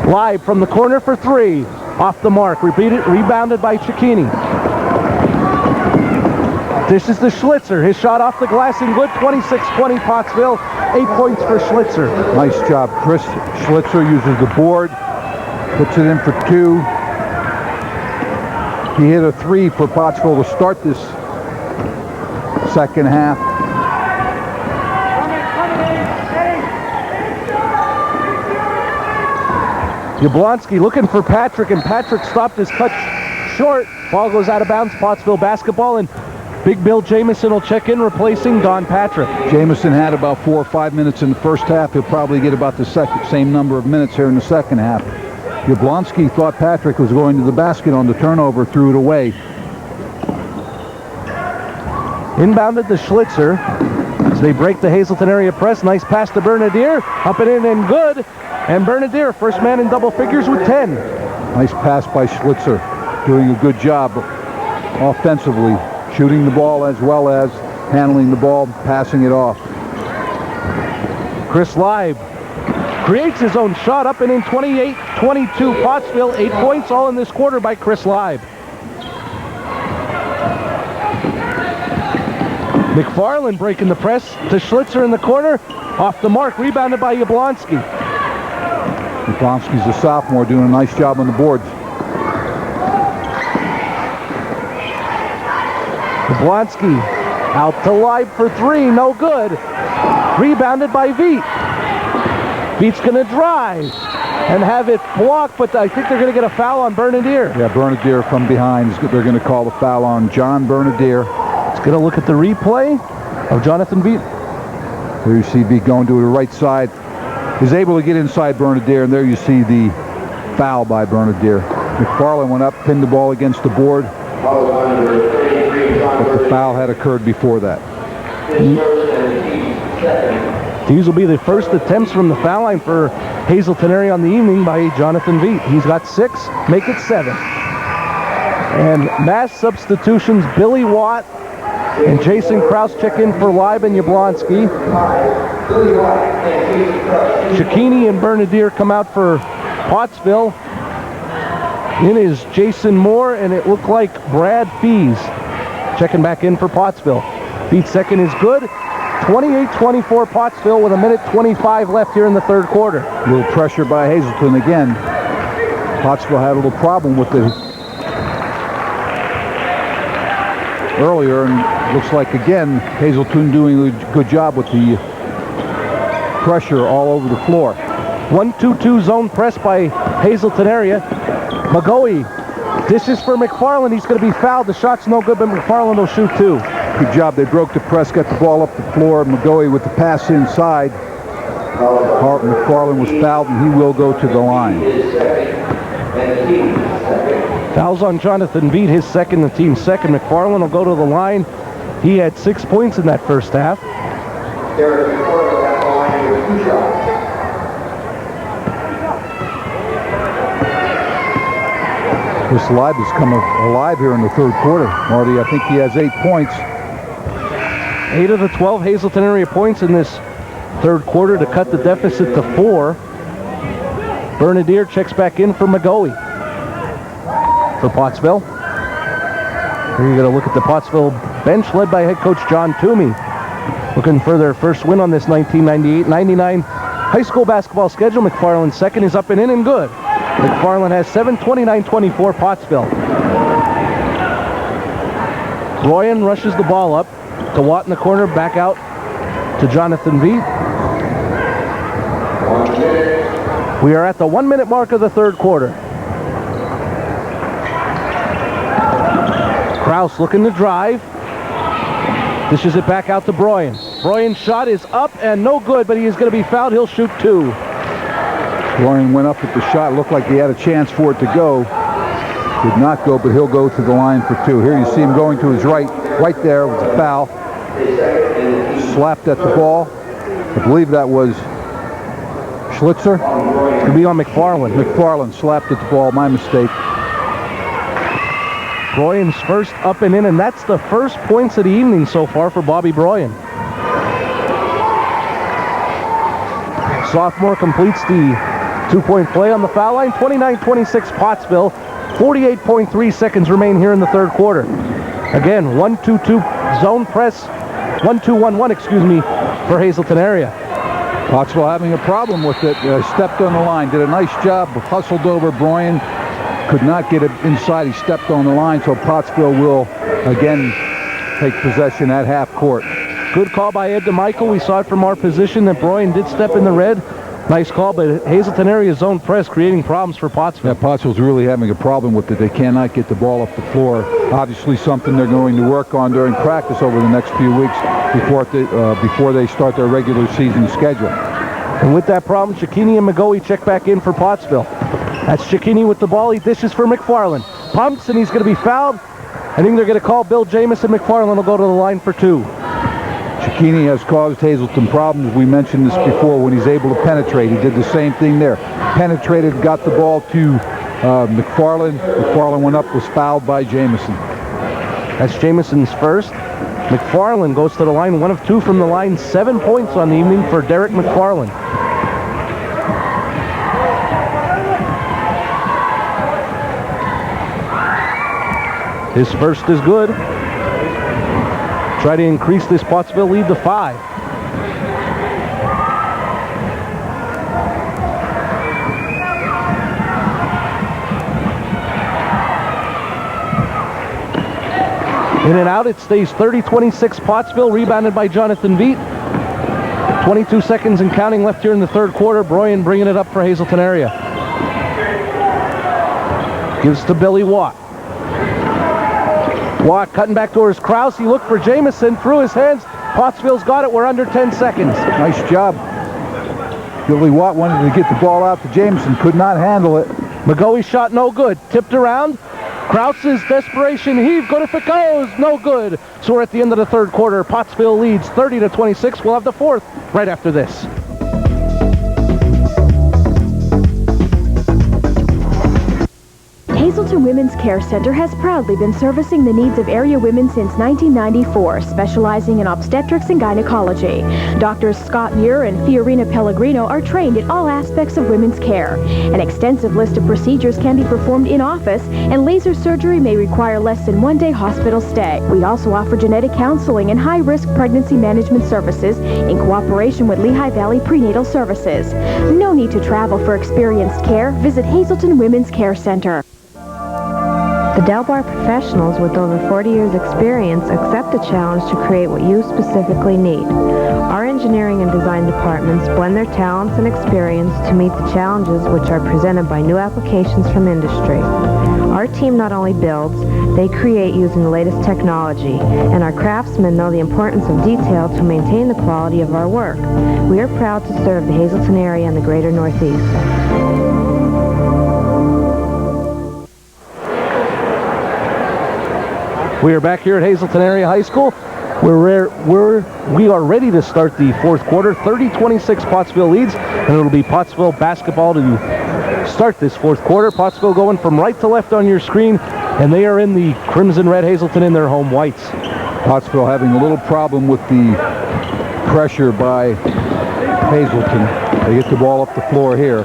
Leib from the corner for 3. Off the mark. Rebounded by Cicchini. Dishes to Schlitzer. His shot off the glass and good. 26-20 Pottsville. 8 points for Schlitzer. Nice job, Chris. Schlitzer uses the board. Puts it in for 2. He hit a 3 for Pottsville to start this second half. Yablonski looking for Patrick, and Patrick stopped his cut short. Ball goes out of bounds. Pottsville basketball, and Big Bill Jamison will check in, replacing Don Patrick. Jamison had about 4 or 5 minutes in the first half. He'll probably get about the same number of minutes here in the second half. Yablonski thought Patrick was going to the basket on the turnover, threw it away. Inbounded to Schlitzer as they break the Hazleton area press. Nice pass to Bernadier. Up and in and good. And Bernadier, first man in double figures with 10. Nice pass by Schlitzer. Doing a good job offensively. Shooting the ball as well as handling the ball, passing it off. Chris Leib creates his own shot, up and in. 28-22 Pottsville. 8 points all in this quarter by Chris Leib. McFarland breaking the press to Schlitzer in the corner. Off the mark, rebounded by Yablonski. Yablonski's a sophomore doing a nice job on the boards. Yablonski out to Leib for 3, no good. Rebounded by Veet. Veet's going to drive and have it blocked, but I think they're going to get a foul on Bernadier. Yeah, Bernadier from behind. They're going to call the foul on John Bernadier. Let's get a look at the replay of Jonathan Veet. There you see Veet going to the right side. He's able to get inside Bernadier, and there you see the foul by Bernadier. McFarland went up, pinned the ball against the board, but the foul had occurred before that. These will be the first attempts from the foul line for Hazleton area on the evening by Jonathan Veet. He's got 6, make it 7. And mass substitutions, Billy Watt and Jason Krause check in for Leib and Yablonski. Cicchini and Bernadier come out for Pottsville. In is Jason Moore, and it looked like Brad Fees checking back in for Pottsville. Veet's second is good. 28-24 Pottsville with 1:25 left here in the third quarter. A little pressure by Hazleton again. Pottsville had a little problem with it earlier, and looks like again Hazleton doing a good job with the pressure all over the floor. 1-2-2 zone press by Hazleton area. McGoey dishes for McFarland. He's going to be fouled. The shot's no good, but McFarland will shoot 2. Good job. They broke the press, got the ball up the floor. McGoey with the pass inside. McFarland was fouled, and he will go to the line. Fouls on Jonathan Veet, his second, the team's second. McFarland will go to the line. He had 6 points in that first half. This Leib has come alive here in the third quarter. Marty, I think he has 8 points. 8 of the 12 Hazleton area points in this third quarter to cut the deficit to 4. Bernadier checks back in for McGoey for Pottsville. Here you got to look at the Pottsville bench led by head coach John Toomey. Looking for their first win on this 1998-99 high school basketball schedule. McFarland's second is up and in and good. McFarland has 7, 29-24 Pottsville. Royan rushes the ball up to Watt in the corner, back out to Jonathan Veet. We are at the 1-minute mark of the third quarter. Krause looking to drive. Dishes it back out to Broyan. Broyan's shot is up and no good, but he is going to be fouled. He'll shoot 2. Broyan went up with the shot. Looked like he had a chance for it to go. Did not go, but he'll go to the line for 2. Here you see him going to his right there with the foul. Slapped at the ball. I believe that was Schlitzer. It could be on McFarland. McFarland slapped at the ball. My mistake. Broyan's first up and in, and that's the first points of the evening so far for Bobby Broyan. Sophomore completes the 2-point play on the foul line. 29-26 Pottsville. 48.3 seconds remain here in the third quarter. Again, 1-2-2 zone press. 1-2-1-1, excuse me, for Hazleton area. Pottsville having a problem with it. Stepped on the line. Did a nice job. Hustled over Broyan. Could not get it inside. He stepped on the line, so Pottsville will again take possession at half court. Good call by Ed DeMichael. We saw it from our position that Broyan did step in the red. Nice call, but Hazleton area zone press creating problems for Pottsville. Yeah, Pottsville's really having a problem with it. They cannot get the ball up the floor. Obviously something they're going to work on during practice over the next few weeks before they start their regular season schedule. And with that problem, Cicchini and McGoey check back in for Pottsville. That's Cicchini with the ball. He dishes for McFarland. Pumps, and he's going to be fouled. I think they're going to call Bill Jamison. McFarland will go to the line for 2. Cicchini has caused Hazleton problems. We mentioned this before when he's able to penetrate. He did the same thing there. Penetrated, got the ball to McFarland. McFarland went up, was fouled by Jamison. That's Jamison's first. McFarland goes to the line, 1 of 2 from the line. 7 points on the evening for Derek McFarland. His first is good. Try to increase this Pottsville lead to 5. In and out, it stays 30-26 Pottsville, rebounded by Jonathan Veet. 22 seconds and counting left here in the third quarter. Broyan bringing it up for Hazleton area. Gives to Billy Watt. Watt cutting back towards Krause. He looked for Jamison, threw his hands. Pottsville's got it. We're under 10 seconds. Nice job. Billy Watt wanted to get the ball out to Jamison, could not handle it. McGoey shot no good. Tipped around. Krause's desperation heave. Good if it goes. No good. So we're at the end of the third quarter. Pottsville leads 30-26. We'll have the fourth right after this. Hazleton Women's Care Center has proudly been servicing the needs of area women since 1994, specializing in obstetrics and gynecology. Doctors Scott Muir and Fiorina Pellegrino are trained in all aspects of women's care. An extensive list of procedures can be performed in office, and laser surgery may require less than one-day hospital stay. We also offer genetic counseling and high-risk pregnancy management services in cooperation with Lehigh Valley Prenatal Services. No need to travel for experienced care. Visit Hazleton Women's Care Center. The Del Bar professionals with over 40 years experience accept the challenge to create what you specifically need. Our engineering and design departments blend their talents and experience to meet the challenges which are presented by new applications from industry. Our team not only builds, they create using the latest technology, and our craftsmen know the importance of detail to maintain the quality of our work. We are proud to serve the Hazleton area and the greater Northeast. We are back here at Hazleton Area High School. We are ready to start the fourth quarter. 30-26 Pottsville leads, and it'll be Pottsville basketball to start this fourth quarter. Pottsville going from right to left on your screen, and they are in the crimson red, Hazleton in their home whites. Pottsville having a little problem with the pressure by Hazleton. They get the ball up the floor here.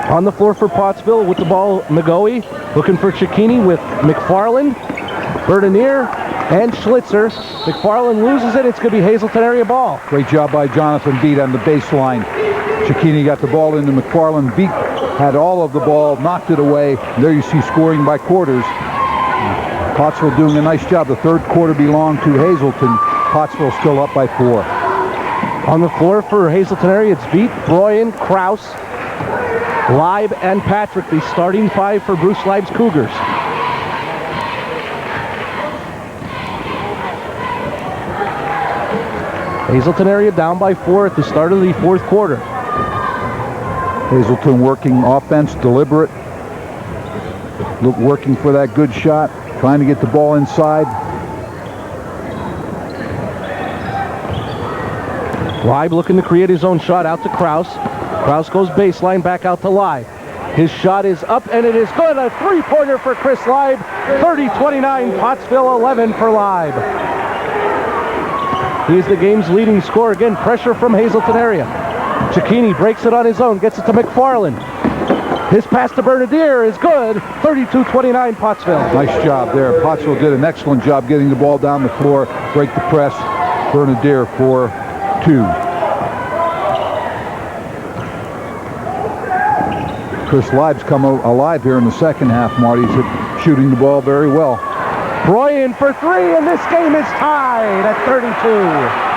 On the floor for Pottsville with the ball, McGoey looking for Cicchini with McFarland, Bertinier, and Schlitzer. McFarland loses it. It's going to be Hazleton area ball. Great job by Jonathan Beat on the baseline. Cicchini got the ball into McFarland. Beat had all of the ball, knocked it away. There you see scoring by quarters. Pottsville doing a nice job. The third quarter belonged to Hazleton. Pottsville still up by 4. On the floor for Hazleton area, it's Beat, Broyan, Krause, Leib, and Patrick, the starting 5 for Bruce Leib's Cougars. Hazleton area down by 4 at the start of the fourth quarter. Hazleton working offense, deliberate. Working for that good shot, trying to get the ball inside. Leib looking to create his own shot out to Krause. Krause goes baseline back out to Leib. His shot is up and it is good. A three-pointer for Chris Leib. 30-29, Pottsville 11 for Leib. He's the game's leading scorer. Again, pressure from Hazleton area. Cicchini breaks it on his own, gets it to McFarland. His pass to Bernadier is good. 32-29, Pottsville. Nice job there. Pottsville did an excellent job getting the ball down the floor, break the press. Bernadier for 2. Chris Leib's come alive here in the second half, Marty. He's shooting the ball very well. Broyan for 3, and this game is tied at 32.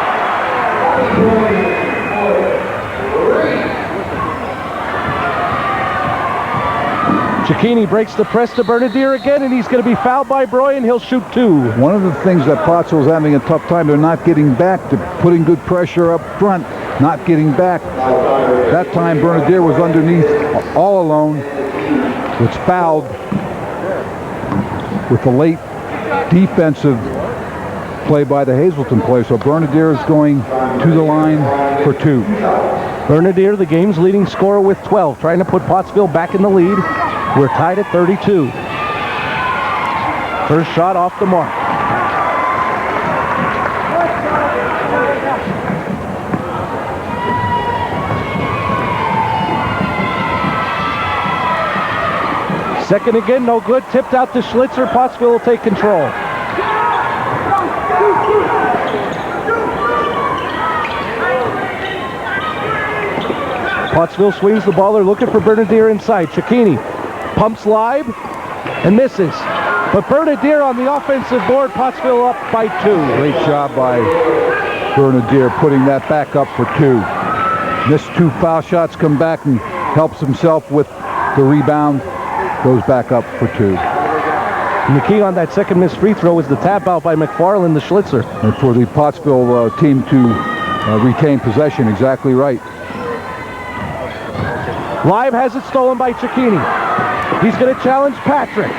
Cicchini breaks the press to Bernadier again, and he's going to be fouled by Broyan. He'll shoot 2. One of the things that Pottsville's having a tough time, they're not getting back to putting good pressure up front, not getting back. That time Bernadier was underneath all alone, was fouled with a late defensive play by the Hazleton player. So Bernadier is going to the line for 2. Bernadier, the game's leading scorer with 12, trying to put Pottsville back in the lead. We're tied at 32. First shot off the mark. Second again, no good. Tipped out to Schlitzer. Pottsville will take control. Pottsville swings the ball. They're looking for Bernadier inside. Cicchini pumps Leib and misses. But Bernadier on the offensive board, Pottsville up by 2. Great job by Bernadier putting that back up for 2. Missed 2 foul shots, come back and helps himself with the rebound. Goes back up for 2. And the key on that second missed free throw was the tap out by McFarland, the Schlitzer. And for the Pottsville team to retain possession, exactly right. Live has it stolen by Cicchini. He's going to challenge Patrick.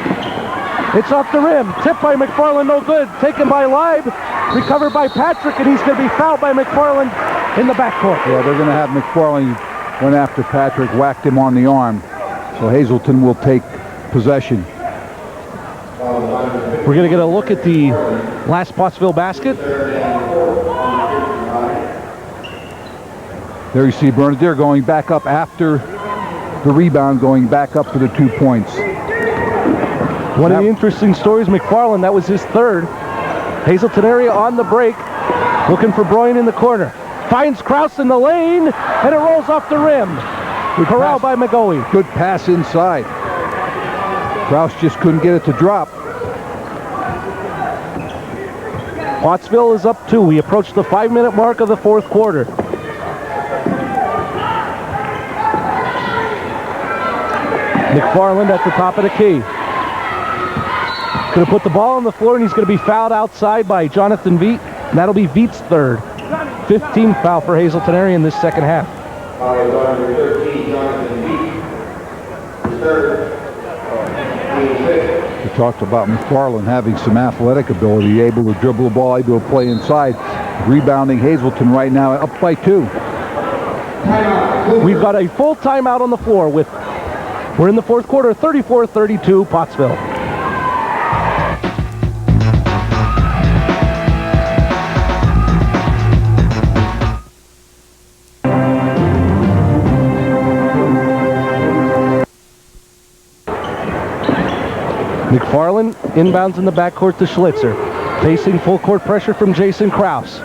It's off the rim. Tipped by McFarland, no good. Taken by Live. Recovered by Patrick, and he's going to be fouled by McFarland in the backcourt. Yeah, they're going to have McFarland went after Patrick, whacked him on the arm. So Hazleton will take possession. We're going to get a look at the last Pottsville basket. There you see Bernadier going back up after the rebound, going back up for the 2 points. One of the interesting stories, McFarland, that was his third. Hazleton area on the break, looking for Broyan in the corner. Finds Krause in the lane, and it rolls off the rim. Corralled by McGoey. Good pass inside. Krause just couldn't get it to drop. Pottsville is up 2. We approach the 5-minute mark of the 4th quarter. McFarland at the top of the key. Going to put the ball on the floor, and he's going to be fouled outside by Jonathan Veet. And that'll be Veet's third. 15th foul for Hazleton area in this second half. We talked about McFarland having some athletic ability, able to dribble the ball, able to play inside. Rebounding Hazleton right now up by 2. We've got a full timeout on the floor with, we're in the 4th quarter, 34-32 Pottsville. McFarland inbounds in the backcourt to Schlitzer, facing full court pressure from Jason Krause.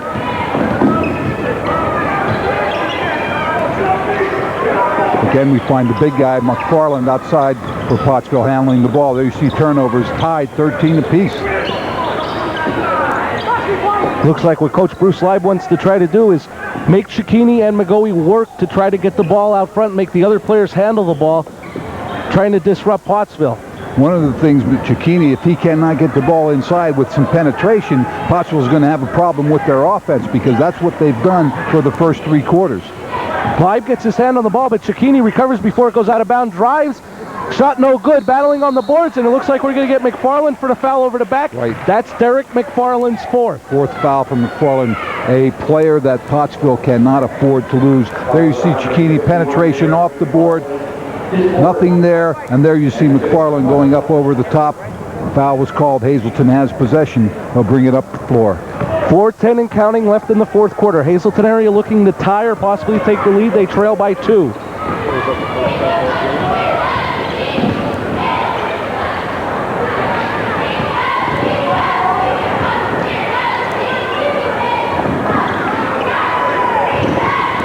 Again, we find the big guy, McFarland, outside for Pottsville handling the ball. There you see turnovers tied 13 apiece. Looks like what Coach Bruce Leib wants to try to do is make Cicchini and McGoey work to try to get the ball out front, make the other players handle the ball, trying to disrupt Pottsville. One of the things with Cicchini, if he cannot get the ball inside with some penetration, Pottsville is going to have a problem with their offense because that's what they've done for the first 3 quarters. Live gets his hand on the ball, but Cicchini recovers before it goes out of bounds, drives, shot no good, battling on the boards, and it looks like we're going to get McFarland for the foul over the back. Right. That's Derek McFarland's 4th. 4th foul from McFarland, a player that Pottsville cannot afford to lose. There you see Cicchini, penetration off the board. Nothing there, and there you see McFarland going up over the top. Foul was called. Hazleton has possession. They'll bring it up the floor. 4:10 and counting left in the 4th quarter. Hazleton area looking to tie or possibly take the lead. They trail by 2.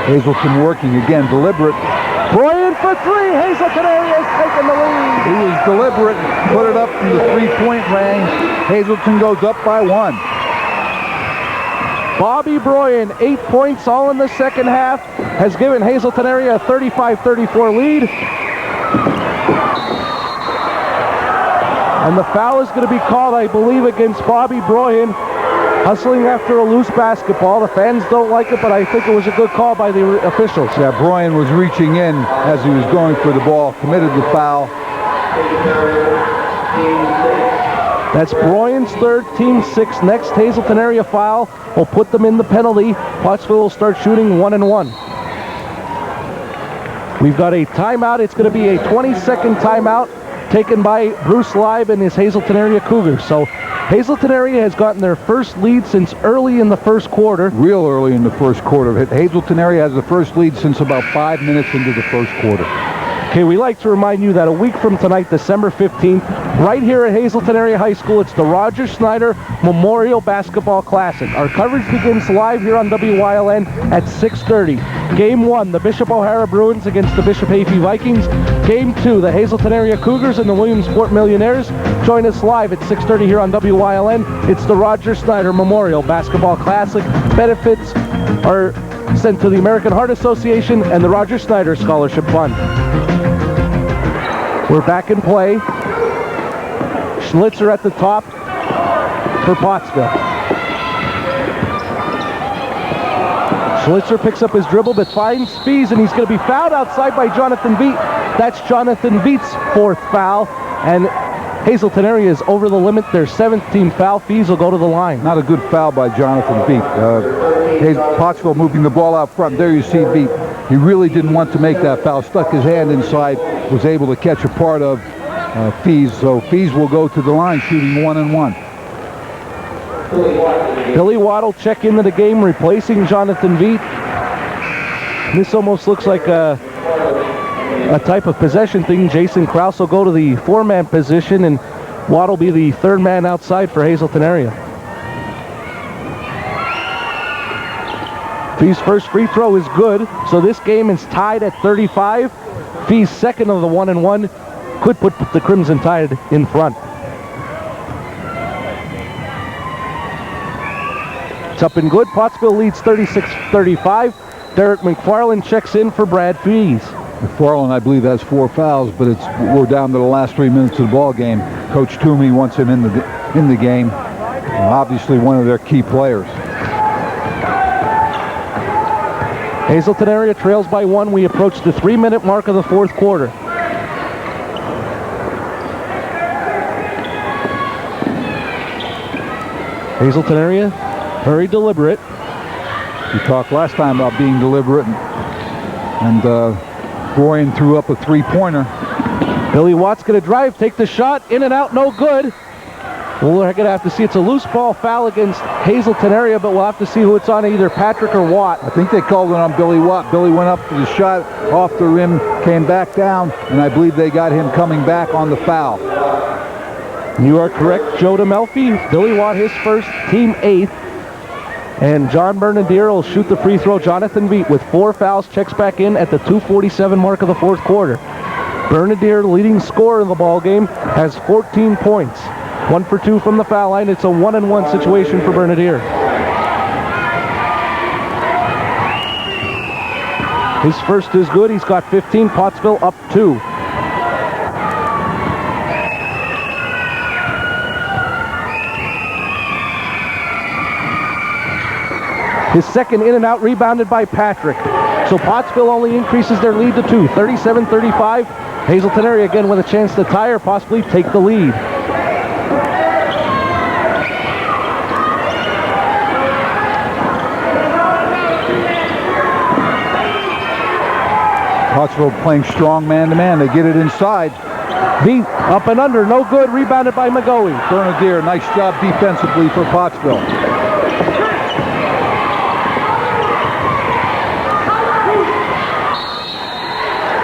Hazleton working again, deliberate. Broyan for 3. Hazleton area has taken the lead. He was deliberate, put it up from the 3-point range. Hazleton goes up by 1. Bobby Broyan, 8 points all in the second half, has given Hazleton area a 35-34 lead. And the foul is going to be called, I believe, against Bobby Broyan, hustling after a loose basketball. The fans don't like it, but I think it was a good call by the officials. Yeah, Broyan was reaching in as he was going for the ball, committed the foul. That's Broyan's 3rd, team 6. Next Hazleton area foul will put them in the penalty. Pottsville will start shooting 1-1. We've got a timeout. It's going to be a 20-second timeout taken by Bruce Leib and his Hazleton area Cougars. So Hazleton area has gotten their first lead since early in the 1st quarter. Real early in the 1st quarter. Hazleton area has the first lead since about 5 minutes into the 1st quarter. Okay, we like to remind you that a week from tonight, December 15th, right here at Hazleton Area High School, it's the Roger Snyder Memorial Basketball Classic. Our coverage begins live here on WYLN at 6:30. Game 1, the Bishop O'Hara Bruins against the Bishop Hayfie Vikings. Game 2, the Hazleton Area Cougars and the Williamsport Millionaires. Join us live at 6:30 here on WYLN. It's the Roger Snyder Memorial Basketball Classic. Benefits are sent to the American Heart Association and the Roger Snyder Scholarship Fund. We're back in play. Schlitzer at the top for Pottsville. Schlitzer picks up his dribble but finds Fees, and he's going to be fouled outside by Jonathan Veet. That's Jonathan Veet's 4th foul, and Hazleton Area is over the limit. Their 7th team foul. Fees will go to the line. Not a good foul by Jonathan Veet. Pottsville moving the ball out front. There you see Veet. He really didn't want to make that foul. Stuck his hand inside. Was able to catch a part of Fees. So Fees will go to the line shooting 1-1. Billy Watt will check into the game, replacing Jonathan Veet. This almost looks like a type of possession thing. Jason Krause will go to the 4-man position, and Watt will be the 3rd man outside for Hazleton Area. Fee's first free throw is good, so this game is tied at 35. Fee's second of the 1-1 could put the Crimson Tide in front. It's up and good. Pottsville leads 36-35. Derek McFarland checks in for Brad Fees. McFarland, I believe, has 4 fouls, but we're down to the last 3 minutes of the ball game. Coach Toomey wants him in the game. Obviously, one of their key players. Hazleton Area trails by 1. We approach the 3-minute mark of the 4th quarter. Hazleton Area, very deliberate. We talked last time about being deliberate, and Bryan threw up a 3-pointer. Billy Watt's going to drive, take the shot, in and out, no good. We're going to have to see. It's a loose ball foul against Hazleton Area, but we'll have to see who it's on, either Patrick or Watt. I think they called it on Billy Watt. Billy went up to the shot, off the rim, came back down, and I believe they got him coming back on the foul. You are correct, Joe DeMelfi. Billy Watt, his first, team 8th. And John Bernadier will shoot the free throw. Jonathan Veet with 4 fouls checks back in at the 2:47 mark of the 4th quarter. Bernadier, leading scorer in the ball game, has 14 points. 1 for 2 from the foul line. It's a 1-1 situation for Bernadier. His first is good. He's got 15. Pottsville up 2. His second in and out, rebounded by Patrick. So Pottsville only increases their lead to 2. 37-35. Hazleton Area again with a chance to tie or possibly take the lead. Pottsville playing strong man-to-man. They get it inside. Veet up and under, no good. Rebounded by McGoey. Bernadier, nice job defensively for Pottsville.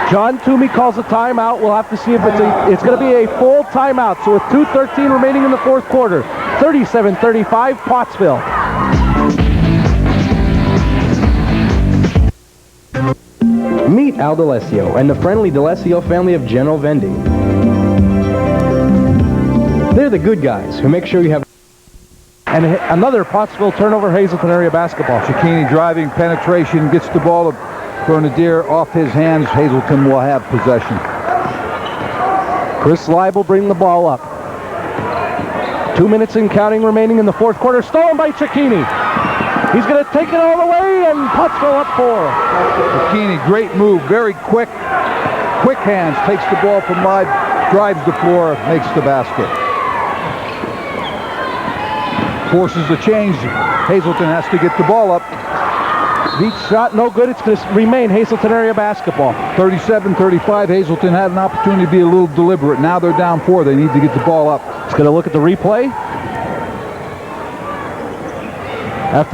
John Toomey calls a timeout. We'll have to see if it's going to be a full timeout. So with 2:13 remaining in the 4th quarter, 37-35 Pottsville. Meet Al D'Alessio and the friendly D'Alessio family of general vending. They're the good guys who make sure you have... And another Pottsville turnover, Hazleton Area basketball. Cicchini driving, penetration, gets the ball to Bernadier off his hands. Hazleton will have possession. Chris Leib will bring the ball up. 2 minutes and counting remaining in the 4th quarter. Stolen by Cicchini. He's going to take it all the way, and Pottsville up 4. Cicchini, great move, very quick hands, takes the ball from Leib, drives the floor, makes the basket. Forces the change. Hazleton has to get the ball up. Veet's shot, no good. It's going to remain Hazleton Area basketball. 37-35. Hazleton had an opportunity to be a little deliberate. Now they're down 4. They need to get the ball up. It's going to look at the replay. At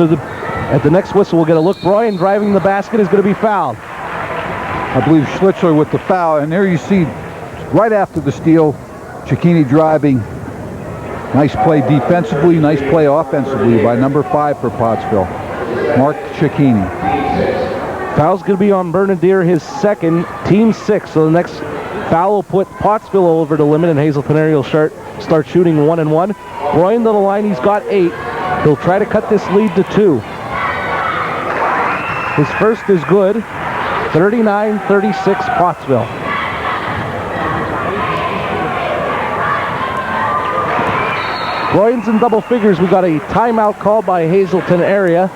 the next whistle, we'll get a look. Bryan driving the basket is going to be fouled. I believe Schlitzler with the foul. And there you see, right after the steal, Cicchini driving. Nice play defensively, nice play offensively by number 5 for Pottsville, Mark Cicchini. Foul's going to be on Bernadier, his second, team 6. So the next foul will put Pottsville over the limit, and Hazleton area will start shooting 1-1. Bryan to the line, he's got 8. He'll try to cut this lead to 2. His first is good. 39-36 Pottsville. Bryan's in double figures. We got a timeout called by Hazleton area.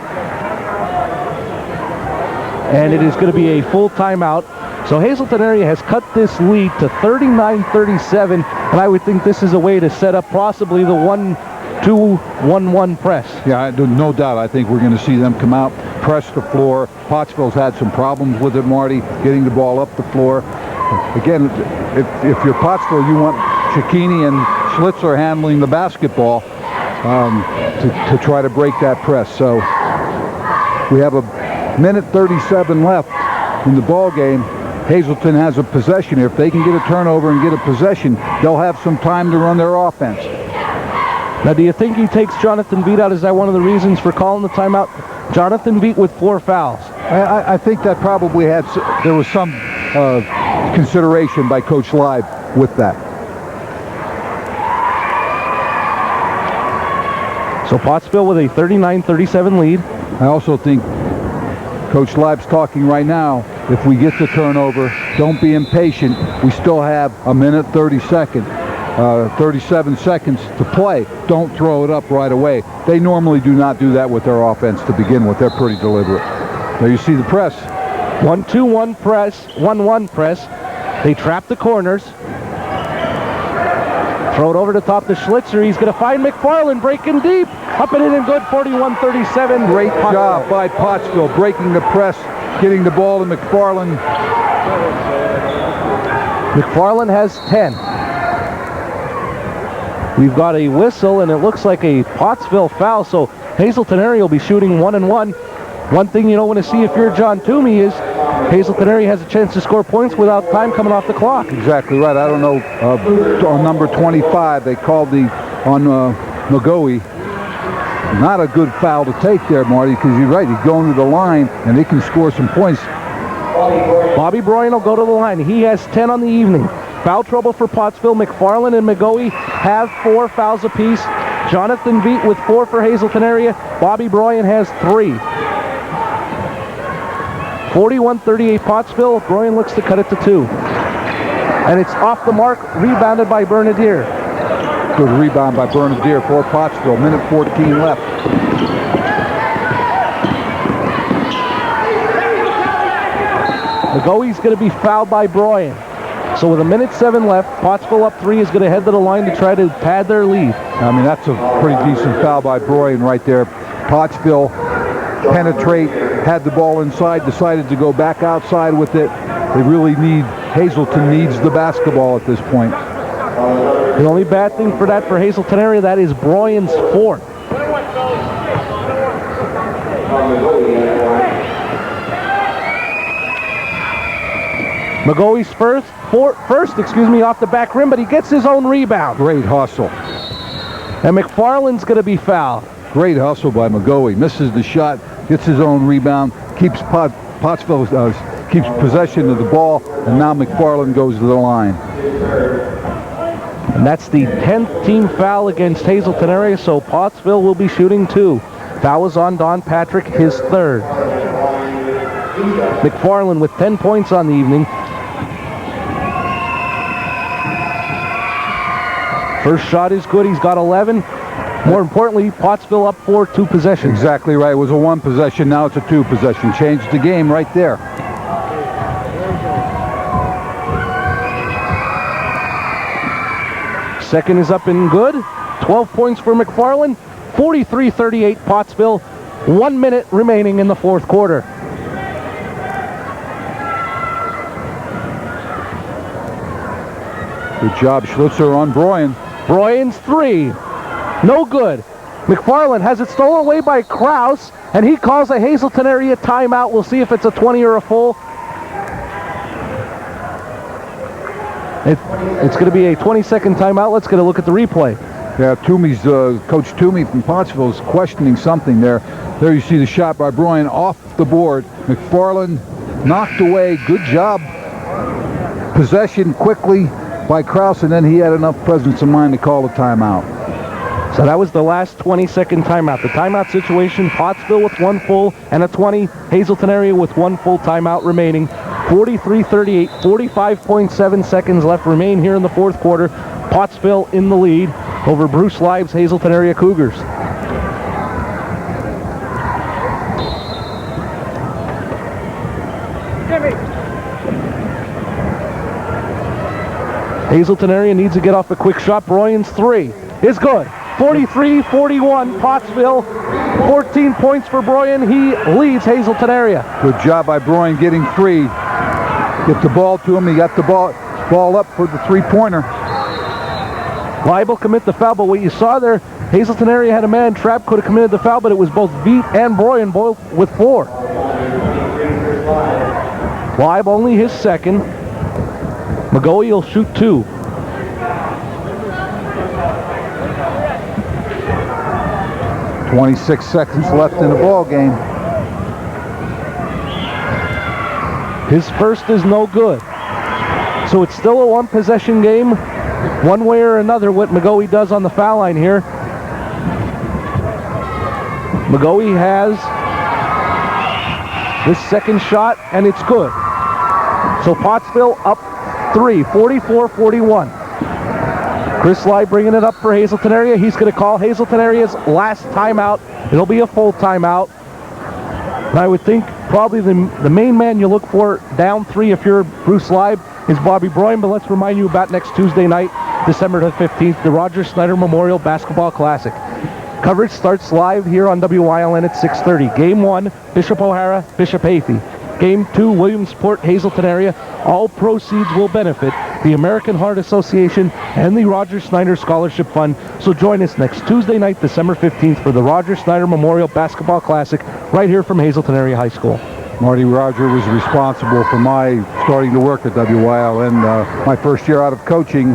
And it is going to be a full timeout. So Hazleton area has cut this lead to 39-37, and I would think this is a way to set up possibly the 1-2-1-1 press. Yeah, no doubt. I think we're going to see them come out, press the floor. Pottsville's had some problems with it, Marty, getting the ball up the floor. Again, if you're Pottsville, you want Cicchini and Schlitzler handling the basketball to try to break that press. So we have a minute 37 left in the ball game. Hazleton has a possession here. If they can get a turnover and get a possession, they'll have some time to run their offense. Now, do you think he takes Jonathan Veet out? Is that one of the reasons for calling the timeout? Jonathan Veet with 4 fouls. I think that probably there was some consideration by Coach Live with that. So Pottsville with a 39-37 lead. I also think Coach Live's talking right now. If we get the turnover, don't be impatient. We still have a minute 37 seconds to play. Don't throw it up right away. They normally do not do that with their offense to begin with. They're pretty deliberate. There you see the press. 1-2-1 press, 1-1 press. They trap the corners. Throw it over the top to Schlitzler. He's going to find McFarland breaking deep. Up and in and good, 41-37. Great job by Pottsville breaking the press, getting the ball to McFarland. McFarland has 10. We've got a whistle, and it looks like a Pottsville foul, so Hazleton area will be shooting 1-1. One thing you don't want to see if you're John Toomey is Hazleton area has a chance to score points without time coming off the clock. Exactly right. I don't know, on number 25, they called on McGoey. Not a good foul to take there, Marty, because you're right. He's going to the line, and they can score some points. Bobby Bryan will go to the line. He has 10 on the evening. Foul trouble for Pottsville. McFarland and McGoey have 4 fouls apiece. Jonathan Veet with 4 for Hazleton area. Bobby Bryan has 3. 41-38 Pottsville. Bryan looks to cut it to 2. And it's off the mark, rebounded by Bernadier. Good rebound by Bernadier for Pottsville. Minute 14 left. McGoey's going to be fouled by Bryan. So with a minute 7 left, Pottsville up 3 is going to head to the line to try to pad their lead. I mean, that's a pretty decent foul by Bryan right there. Pottsville penetrate, had the ball inside, decided to go back outside with it. They really Hazleton needs the basketball at this point. The only bad thing for Hazleton area, that is Bryan's 4th. McGoey's first, off the back rim, but he gets his own rebound. Great hustle. And McFarland's going to be fouled. Great hustle by McGoey. Misses the shot, gets his own rebound, keeps Pottsville keeps possession of the ball, and now McFarland goes to the line. And that's the 10th team foul against Hazleton area, so Pottsville will be shooting 2. Foul was on Don Patrick, his 3rd. McFarland with 10 points on the evening. First shot is good. He's got 11. More importantly, Pottsville up 4, 2 possessions. Exactly right. It was a 1 possession. Now it's a 2 possession. Changed the game right there. Second is up and good. 12 points for McFarland. 43-38 Pottsville. 1 minute remaining in the 4th quarter. Good job, Schlitzler on Bryan. Bryan's 3. No good. McFarland has it stolen away by Kraus, and he calls a Hazleton area timeout. We'll see if it's a 20 or a full. It's going to be a 20-second timeout. Let's get a look at the replay. Yeah, Coach Toomey from Pottsville is questioning something there. There you see the shot by Broyan off the board. McFarland knocked away. Good job. Possession quickly by Krause, and then he had enough presence of mind to call a timeout. So that was the last 20-second timeout. The timeout situation, Pottsville with 1 full and a 20. Hazleton area with 1 full timeout remaining. 43-38, 45.7 seconds left remain here in the fourth quarter. Pottsville in the lead over Bruce Live's Hazleton area Cougars. Hazleton area needs to get off a quick shot. Broyan's 3 is good. 43-41, Pottsville. 14 points for Broyan. He leads Hazleton area. Good job by Broyan getting 3. Get the ball to him. He got the ball up for the three-pointer. Liable commit the foul, but what you saw there, Hazleton area had a man trapped, could have committed the foul, but it was both Veet and Broyan both with 4. Live only his second. McGoey will shoot 2. .26 seconds left in the ball game. His first is no good. So it's still a 1-possession game. One way or another, what McGoey does on the foul line here. McGoey has this second shot, and it's good. So Pottsville up 3, 44-41. Chris Live bringing it up for Hazleton area. He's going to call Hazleton area's last timeout. It'll be a full timeout. And I would think probably the main man you look for down 3 if you're Bruce Live is Bobby Broyan, but let's remind you about next Tuesday night, December the 15th, the Roger Snyder Memorial Basketball Classic. Coverage starts live here on WYLN at 6:30. Game 1, Bishop O'Hara, Bishop Hayfie. Game 2, Williamsport, Hazleton area. All proceeds will benefit the American Heart Association and the Roger Snyder Scholarship Fund. So join us next Tuesday night, December 15th, for the Roger Snyder Memorial Basketball Classic right here from Hazleton Area High School. Marty Roger was responsible for my starting to work at WYLN. My first year out of coaching,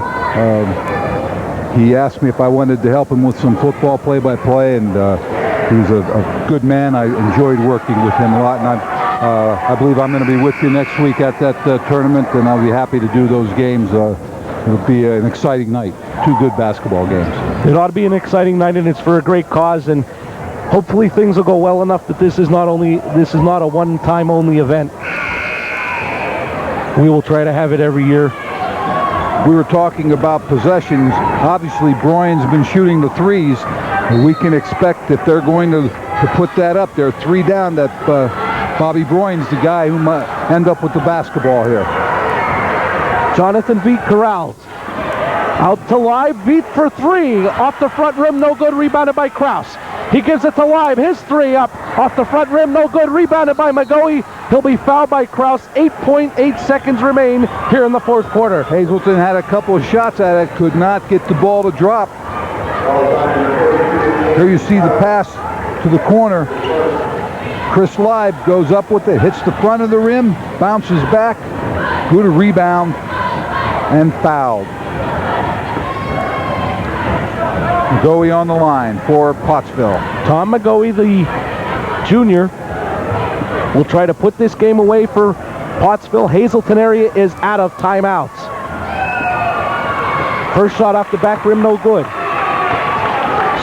he asked me if I wanted to help him with some football play-by-play, and he was a good man. I enjoyed working with him a lot, and I believe I'm going to be with you next week at that tournament, and I'll be happy to do those games. It'll be an exciting night. 2 good basketball games. It ought to be an exciting night, and it's for a great cause, and hopefully things will go well enough that this is not a one-time only event. We will try to have it every year. We were talking about possessions. Obviously, Broyan's been shooting the 3s. We can expect if they're going to put that up there, 3 down, that Bobby Broyan's the guy who might end up with the basketball here. Jonathan Veet corrals. Out to Live. Veet for 3. Off the front rim, no good. Rebounded by Krause. He gives it to Live. His 3 up. Off the front rim, no good. Rebounded by McGoey. He'll be fouled by Krause. 8.8 seconds remain here in the fourth quarter. Hazleton had a couple of shots at it. Could not get the ball to drop. Here you see the pass to the corner. Chris Live goes up with it. Hits the front of the rim. Bounces back. Good rebound. And fouled. McGoey on the line for Pottsville. Tom McGoey, the junior, will try to put this game away for Pottsville. Hazleton area is out of timeouts. First shot off the back rim, no good.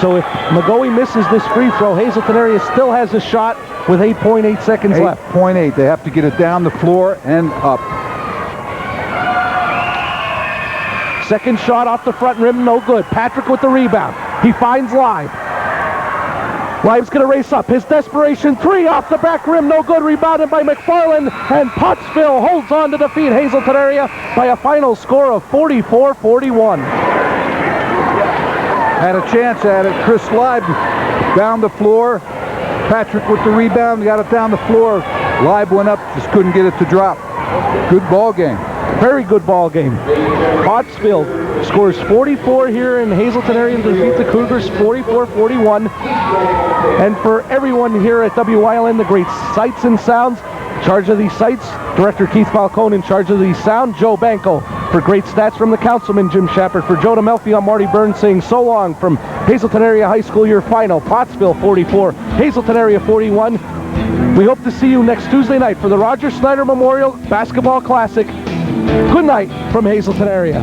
So if McGoey misses this free throw, Hazleton area still has a shot with 8.8 seconds left. 8.8. They have to get it down the floor and up. Second shot off the front rim, no good. Patrick with the rebound. He finds Live. Live's going to race up. His desperation 3 off the back rim, no good. Rebounded by McFarland, and Pottsville holds on to defeat Hazleton area by a final score of 44-41. Had a chance at it. Chris Live down the floor. Patrick with the rebound, got it down the floor. Live went up, just couldn't get it to drop. Good ball game. Very good ball game. Pottsville scores 44 here in Hazleton area to defeat the Cougars 44-41. And for everyone here at WYLN, the great sights and sounds, in charge of these sights, Director Keith Falcone. In charge of the sound, Joe Banco. For great stats from the councilman, Jim Shepard. For Joe DeMelfi, I'm Marty Burns saying so long from Hazelton Area High School, your final. Pottsville 44, Hazelton Area 41. We hope to see you next Tuesday night for the Roger Snyder Memorial Basketball Classic. Good night from Hazelton Area.